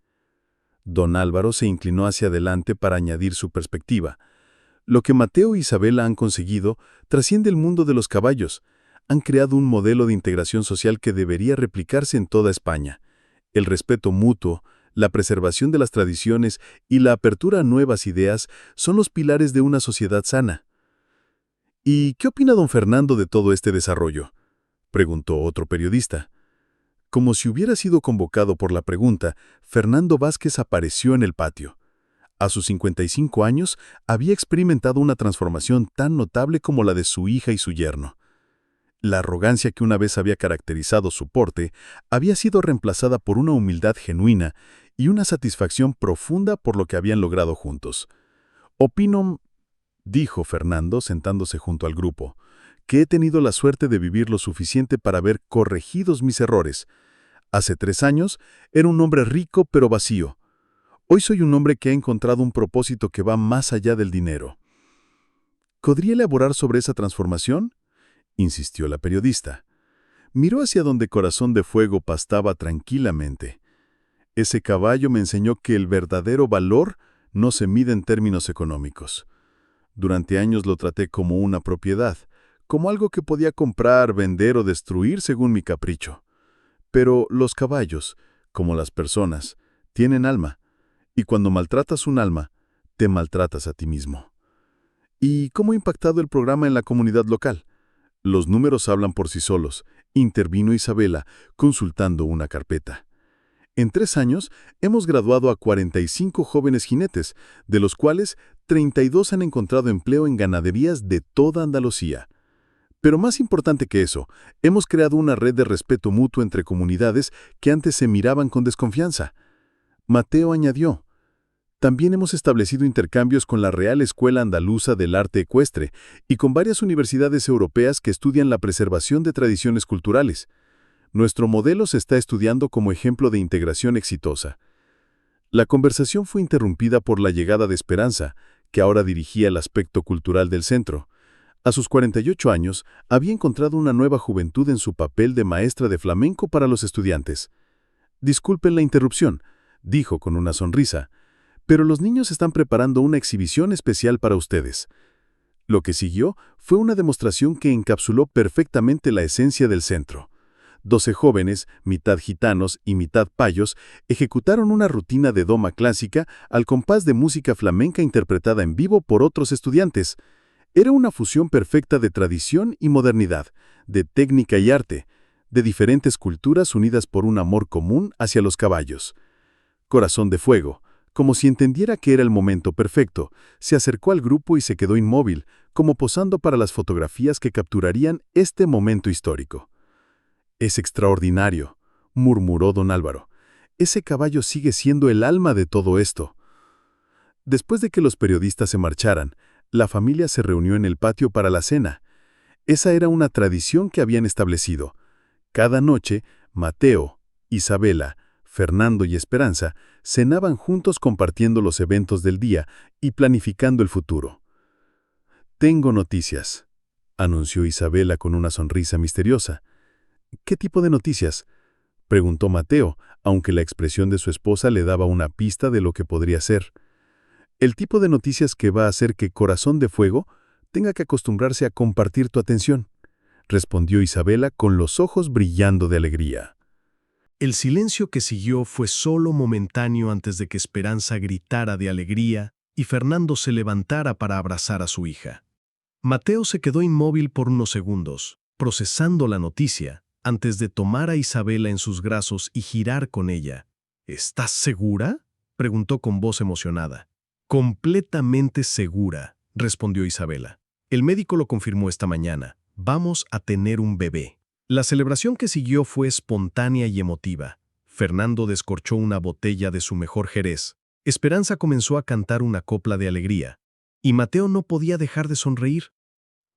Don Álvaro se inclinó hacia adelante para añadir su perspectiva. Lo que Mateo e Isabela han conseguido trasciende el mundo de los caballos. Han creado un modelo de integración social que debería replicarse en toda España. El respeto mutuo, la preservación de las tradiciones y la apertura a nuevas ideas son los pilares de una sociedad sana. ¿Y qué opina don Fernando de todo este desarrollo?, preguntó otro periodista. Como si hubiera sido convocado por la pregunta, Fernando Vázquez apareció en el patio. A sus 55 años, había experimentado una transformación tan notable como la de su hija y su yerno. La arrogancia que una vez había caracterizado su porte había sido reemplazada por una humildad genuina y una satisfacción profunda por lo que habían logrado juntos. Opino, dijo Fernando sentándose junto al grupo, que he tenido la suerte de vivir lo suficiente para ver corregidos mis errores. Hace 3 años era un hombre rico pero vacío. Hoy soy un hombre que ha encontrado un propósito que va más allá del dinero. ¿Podría elaborar sobre esa transformación?, insistió la periodista. Miró hacia donde Corazón de Fuego pastaba tranquilamente. Ese caballo me enseñó que el verdadero valor no se mide en términos económicos. Durante años lo traté como una propiedad, como algo que podía comprar, vender o destruir según mi capricho. Pero los caballos, como las personas, tienen alma, y cuando maltratas un alma, te maltratas a ti mismo. ¿Y cómo ha impactado el programa en la comunidad local? Los números hablan por sí solos, intervino Isabela, consultando una carpeta. En 3 años, hemos graduado a 45 jóvenes jinetes, de los cuales 32 han encontrado empleo en ganaderías de toda Andalucía. Pero más importante que eso, hemos creado una red de respeto mutuo entre comunidades que antes se miraban con desconfianza. Mateo añadió, también hemos establecido intercambios con la Real Escuela Andaluza del Arte Ecuestre y con varias universidades europeas que estudian la preservación de tradiciones culturales. Nuestro modelo se está estudiando como ejemplo de integración exitosa. La conversación fue interrumpida por la llegada de Esperanza, que ahora dirigía el aspecto cultural del centro. A sus 48 años, había encontrado una nueva juventud en su papel de maestra de flamenco para los estudiantes. Disculpen la interrupción, dijo con una sonrisa, pero los niños están preparando una exhibición especial para ustedes. Lo que siguió fue una demostración que encapsuló perfectamente la esencia del centro. 12 jóvenes, mitad gitanos y mitad payos, ejecutaron una rutina de doma clásica al compás de música flamenca interpretada en vivo por otros estudiantes. Era una fusión perfecta de tradición y modernidad, de técnica y arte, de diferentes culturas unidas por un amor común hacia los caballos. Corazón de Fuego, como si entendiera que era el momento perfecto, se acercó al grupo y se quedó inmóvil, como posando para las fotografías que capturarían este momento histórico. «Es extraordinario», murmuró don Álvaro. «Ese caballo sigue siendo el alma de todo esto». Después de que los periodistas se marcharan, la familia se reunió en el patio para la cena. Esa era una tradición que habían establecido. Cada noche, Mateo, Isabela, Fernando y Esperanza cenaban juntos compartiendo los eventos del día y planificando el futuro. «Tengo noticias», anunció Isabela con una sonrisa misteriosa. «¿Qué tipo de noticias?», preguntó Mateo, aunque la expresión de su esposa le daba una pista de lo que podría ser. «El tipo de noticias que va a hacer que Corazón de Fuego tenga que acostumbrarse a compartir tu atención», respondió Isabela con los ojos brillando de alegría. El silencio que siguió fue solo momentáneo antes de que Esperanza gritara de alegría y Fernando se levantara para abrazar a su hija. Mateo se quedó inmóvil por unos segundos, procesando la noticia, antes de tomar a Isabela en sus brazos y girar con ella. «¿Estás segura?», preguntó con voz emocionada. «Completamente segura», respondió Isabela. El médico lo confirmó esta mañana. Vamos a tener un bebé. La celebración que siguió fue espontánea y emotiva. Fernando descorchó una botella de su mejor jerez. Esperanza comenzó a cantar una copla de alegría. Y Mateo no podía dejar de sonreír.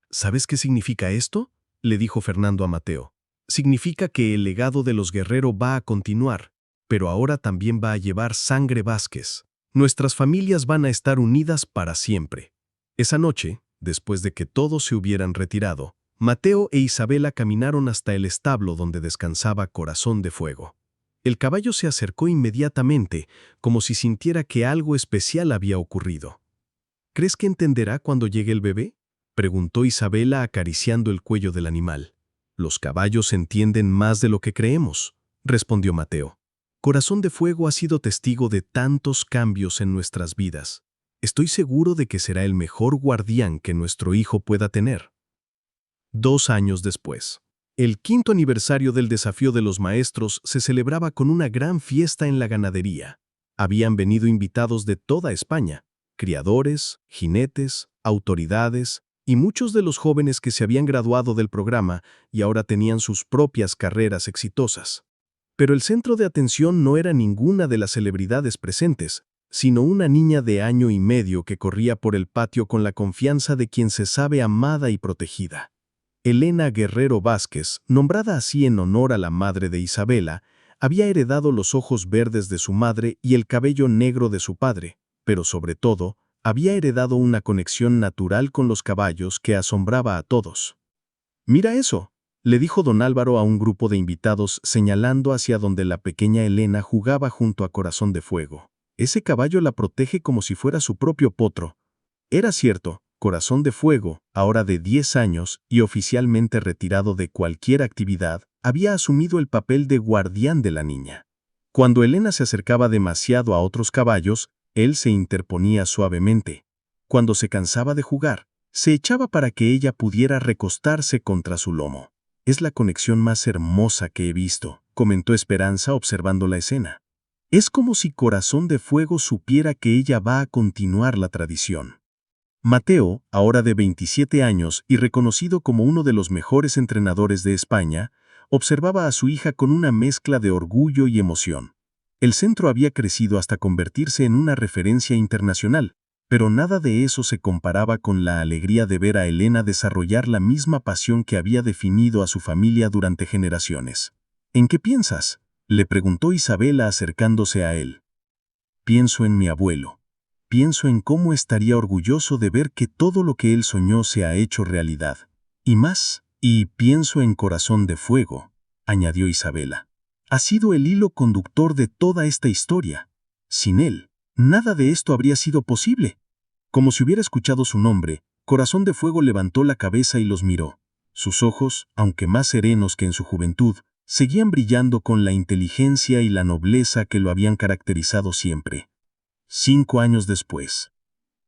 ¿Sabes qué significa esto?, le dijo Fernando a Mateo. Significa que el legado de los Guerrero va a continuar, pero ahora también va a llevar sangre Vázquez. Nuestras familias van a estar unidas para siempre. Esa noche, después de que todos se hubieran retirado, Mateo e Isabela caminaron hasta el establo donde descansaba Corazón de Fuego. El caballo se acercó inmediatamente, como si sintiera que algo especial había ocurrido. ¿Crees que entenderá cuando llegue el bebé?, preguntó Isabela acariciando el cuello del animal. Los caballos entienden más de lo que creemos, respondió Mateo. Corazón de Fuego ha sido testigo de tantos cambios en nuestras vidas. Estoy seguro de que será el mejor guardián que nuestro hijo pueda tener. 2 años después. El 5º aniversario del desafío de los maestros se celebraba con una gran fiesta en la ganadería. Habían venido invitados de toda España, criadores, jinetes, autoridades y muchos de los jóvenes que se habían graduado del programa y ahora tenían sus propias carreras exitosas. Pero el centro de atención no era ninguna de las celebridades presentes, sino una niña de 1 año y medio que corría por el patio con la confianza de quien se sabe amada y protegida. Elena Guerrero Vázquez, nombrada así en honor a la madre de Isabela, había heredado los ojos verdes de su madre y el cabello negro de su padre, pero sobre todo, había heredado una conexión natural con los caballos que asombraba a todos. «Mira eso», le dijo don Álvaro a un grupo de invitados señalando hacia donde la pequeña Elena jugaba junto a Corazón de Fuego. «Ese caballo la protege como si fuera su propio potro». Era cierto. Corazón de Fuego, ahora de 10 años y oficialmente retirado de cualquier actividad, había asumido el papel de guardián de la niña. Cuando Elena se acercaba demasiado a otros caballos, él se interponía suavemente. Cuando se cansaba de jugar, se echaba para que ella pudiera recostarse contra su lomo. «Es la conexión más hermosa que he visto», comentó Esperanza observando la escena. «Es como si Corazón de Fuego supiera que ella va a continuar la tradición». Mateo, ahora de 27 años y reconocido como uno de los mejores entrenadores de España, observaba a su hija con una mezcla de orgullo y emoción. El centro había crecido hasta convertirse en una referencia internacional, pero nada de eso se comparaba con la alegría de ver a Elena desarrollar la misma pasión que había definido a su familia durante generaciones. «¿En qué piensas?», le preguntó Isabela acercándose a él. «Pienso en mi abuelo. Pienso en cómo estaría orgulloso de ver que todo lo que él soñó se ha hecho realidad. Y pienso en Corazón de Fuego», añadió Isabela. «Ha sido el hilo conductor de toda esta historia. Sin él, nada de esto habría sido posible». Como si hubiera escuchado su nombre, Corazón de Fuego levantó la cabeza y los miró. Sus ojos, aunque más serenos que en su juventud, seguían brillando con la inteligencia y la nobleza que lo habían caracterizado siempre. 5 años después.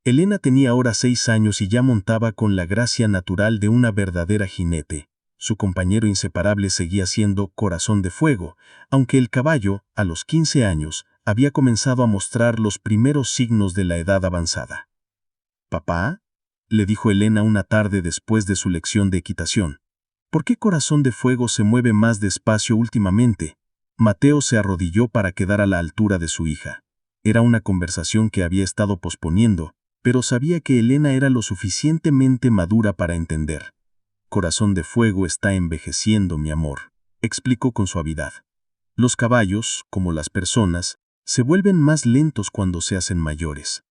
Elena tenía ahora 6 años y ya montaba con la gracia natural de una verdadera jinete. Su compañero inseparable seguía siendo Corazón de Fuego, aunque el caballo, a los 15 años, había comenzado a mostrar los primeros signos de la edad avanzada. «Papá», le dijo Elena una tarde después de su lección de equitación, «¿por qué Corazón de Fuego se mueve más despacio últimamente?». Mateo se arrodilló para quedar a la altura de su hija. Era una conversación que había estado posponiendo, pero sabía que Elena era lo suficientemente madura para entender. «Corazón de Fuego está envejeciendo, mi amor», explicó con suavidad. «Los caballos, como las personas, se vuelven más lentos cuando se hacen mayores».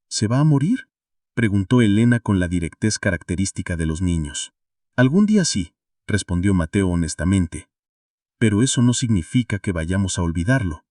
«¿Se va a morir?», preguntó Elena con la directez característica de los niños. «Algún día sí», respondió Mateo honestamente. «Pero eso no significa que vayamos a olvidarlo.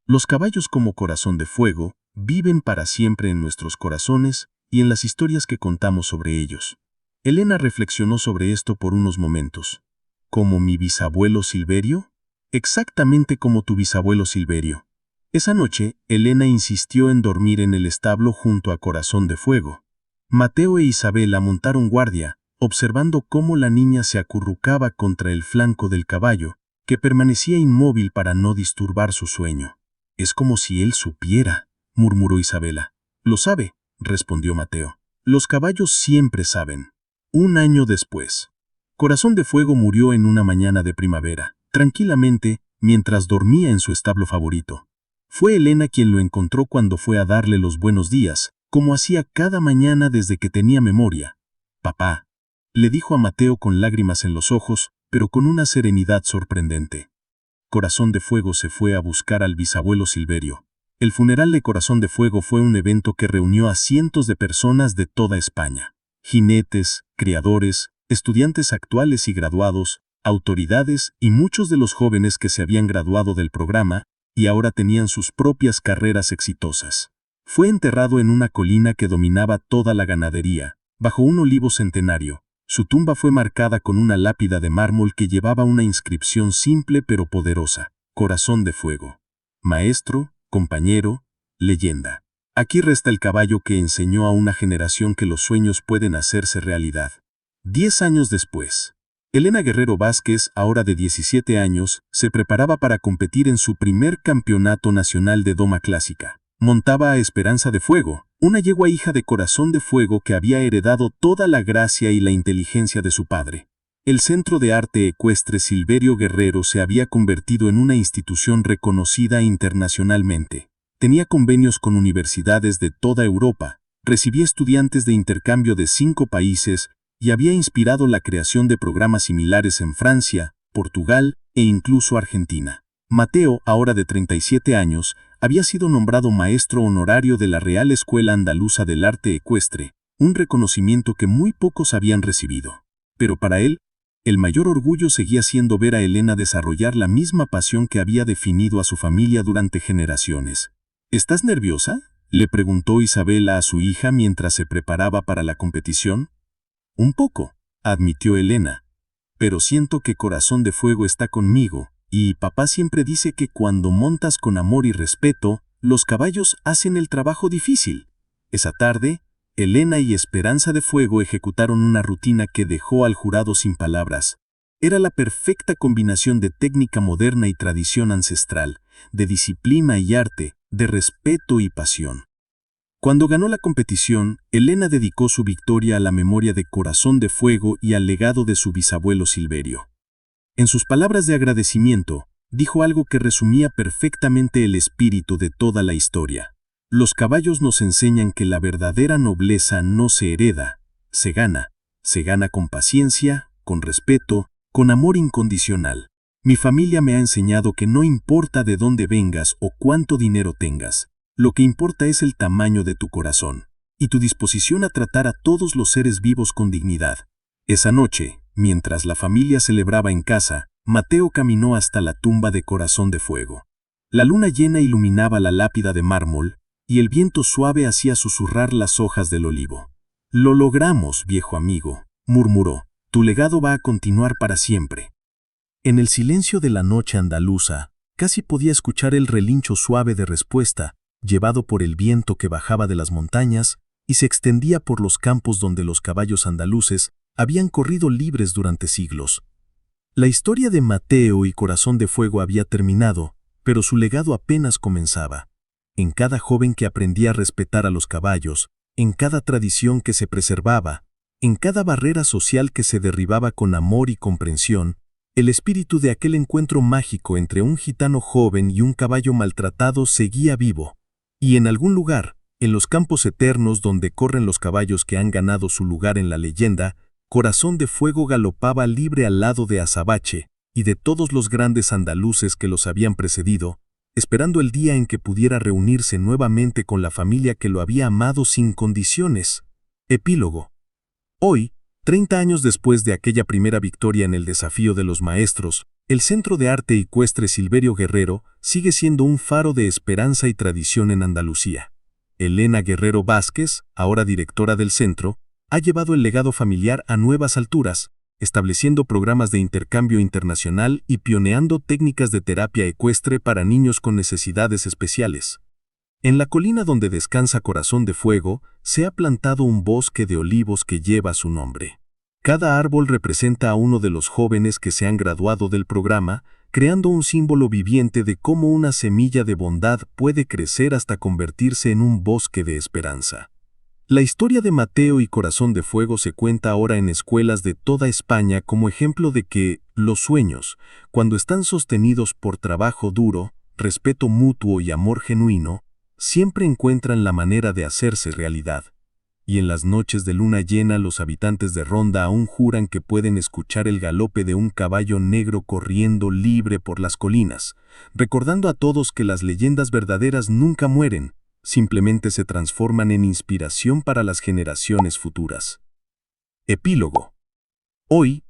Los caballos como Corazón de Fuego viven para siempre en nuestros corazones y en las historias que contamos sobre ellos». Elena reflexionó sobre esto por unos momentos. «¿Como mi bisabuelo Silverio?». «Exactamente como tu bisabuelo Silverio». Esa noche, Elena insistió en dormir en el establo junto a Corazón de Fuego. Mateo e Isabela montaron guardia, observando cómo la niña se acurrucaba contra el flanco del caballo, que permanecía inmóvil para no disturbar su sueño. «Es como si él supiera», murmuró Isabela. «Lo sabe», respondió Mateo. Los caballos siempre saben. Un año después, Corazón de Fuego murió en una mañana de primavera, tranquilamente, mientras dormía en su establo favorito. Fue Elena quien lo encontró cuando fue a darle los buenos días, como hacía cada mañana desde que tenía memoria. «Papá», le dijo a Mateo con lágrimas en los ojos, pero con una serenidad sorprendente. Corazón de Fuego se fue a buscar al bisabuelo Silverio. El funeral de Corazón de Fuego fue un evento que reunió a cientos de personas de toda España. Jinetes, criadores, estudiantes actuales y graduados, autoridades y muchos de los jóvenes que se habían graduado del programa y ahora tenían sus propias carreras exitosas. Fue enterrado en una colina que dominaba toda la ganadería, bajo un olivo centenario. Su tumba fue marcada con una lápida de mármol que llevaba una inscripción simple pero poderosa: Corazón de Fuego. Maestro, compañero, leyenda. Aquí resta el caballo que enseñó a una generación que los sueños pueden hacerse realidad. 10 años después, Elena Guerrero Vázquez, ahora de 17 años, se preparaba para competir en su primer campeonato nacional de doma clásica. Montaba a Esperanza de Fuego, una yegua hija de Corazón de Fuego que había heredado toda la gracia y la inteligencia de su padre. El Centro de Arte Ecuestre Silverio Guerrero se había convertido en una institución reconocida internacionalmente. Tenía convenios con universidades de toda Europa, recibía estudiantes de intercambio de 5 países y había inspirado la creación de programas similares en Francia, Portugal e incluso Argentina. Mateo, ahora de 37 años, había sido nombrado maestro honorario de la Real Escuela Andaluza del Arte Ecuestre, un reconocimiento que muy pocos habían recibido. Pero para él, el mayor orgullo seguía siendo ver a Elena desarrollar la misma pasión que había definido a su familia durante generaciones. ¿Estás nerviosa?, le preguntó Isabela a su hija mientras se preparaba para la competición. Un poco, admitió Elena. Pero siento que Corazón de Fuego está conmigo, y papá siempre dice que cuando montas con amor y respeto, los caballos hacen el trabajo difícil. Esa tarde, Elena y Esperanza de Fuego ejecutaron una rutina que dejó al jurado sin palabras. Era la perfecta combinación de técnica moderna y tradición ancestral, de disciplina y arte, de respeto y pasión. Cuando ganó la competición, Elena dedicó su victoria a la memoria de Corazón de Fuego y al legado de su bisabuelo Silverio. En sus palabras de agradecimiento, dijo algo que resumía perfectamente el espíritu de toda la historia. Los caballos nos enseñan que la verdadera nobleza no se hereda, se gana con paciencia, con respeto, con amor incondicional. Mi familia me ha enseñado que no importa de dónde vengas o cuánto dinero tengas, lo que importa es el tamaño de tu corazón y tu disposición a tratar a todos los seres vivos con dignidad. Esa noche, mientras la familia celebraba en casa, Mateo caminó hasta la tumba de Corazón de Fuego. La luna llena iluminaba la lápida de mármol y el viento suave hacía susurrar las hojas del olivo. «Lo logramos, viejo amigo», murmuró. «Tu legado va a continuar para siempre». En el silencio de la noche andaluza, casi podía escuchar el relincho suave de respuesta, llevado por el viento que bajaba de las montañas y se extendía por los campos donde los caballos andaluces habían corrido libres durante siglos. La historia de Mateo y Corazón de Fuego había terminado, pero su legado apenas comenzaba. En cada joven que aprendía a respetar a los caballos, en cada tradición que se preservaba, en cada barrera social que se derribaba con amor y comprensión, el espíritu de aquel encuentro mágico entre un gitano joven y un caballo maltratado seguía vivo. Y en algún lugar, en los campos eternos donde corren los caballos que han ganado su lugar en la leyenda, Corazón de Fuego galopaba libre al lado de Azabache y de todos los grandes andaluces que los habían precedido, esperando el día en que pudiera reunirse nuevamente con la familia que lo había amado sin condiciones. Epílogo. Hoy, 30 años después de aquella primera victoria en el desafío de los maestros, el Centro de Arte Ecuestre Silverio Guerrero sigue siendo un faro de esperanza y tradición en Andalucía. Elena Guerrero Vázquez, ahora directora del centro, ha llevado el legado familiar a nuevas alturas, estableciendo programas de intercambio internacional y pioneando técnicas de terapia ecuestre para niños con necesidades especiales. En la colina donde descansa Corazón de Fuego, se ha plantado un bosque de olivos que lleva su nombre. Cada árbol representa a uno de los jóvenes que se han graduado del programa, creando un símbolo viviente de cómo una semilla de bondad puede crecer hasta convertirse en un bosque de esperanza. La historia de Mateo y Corazón de Fuego se cuenta ahora en escuelas de toda España como ejemplo de que los sueños, cuando están sostenidos por trabajo duro, respeto mutuo y amor genuino, siempre encuentran la manera de hacerse realidad. Y en las noches de luna llena los habitantes de Ronda aún juran que pueden escuchar el galope de un caballo negro corriendo libre por las colinas, recordando a todos que las leyendas verdaderas nunca mueren, simplemente se transforman en inspiración para las generaciones futuras. Epílogo. Hoy,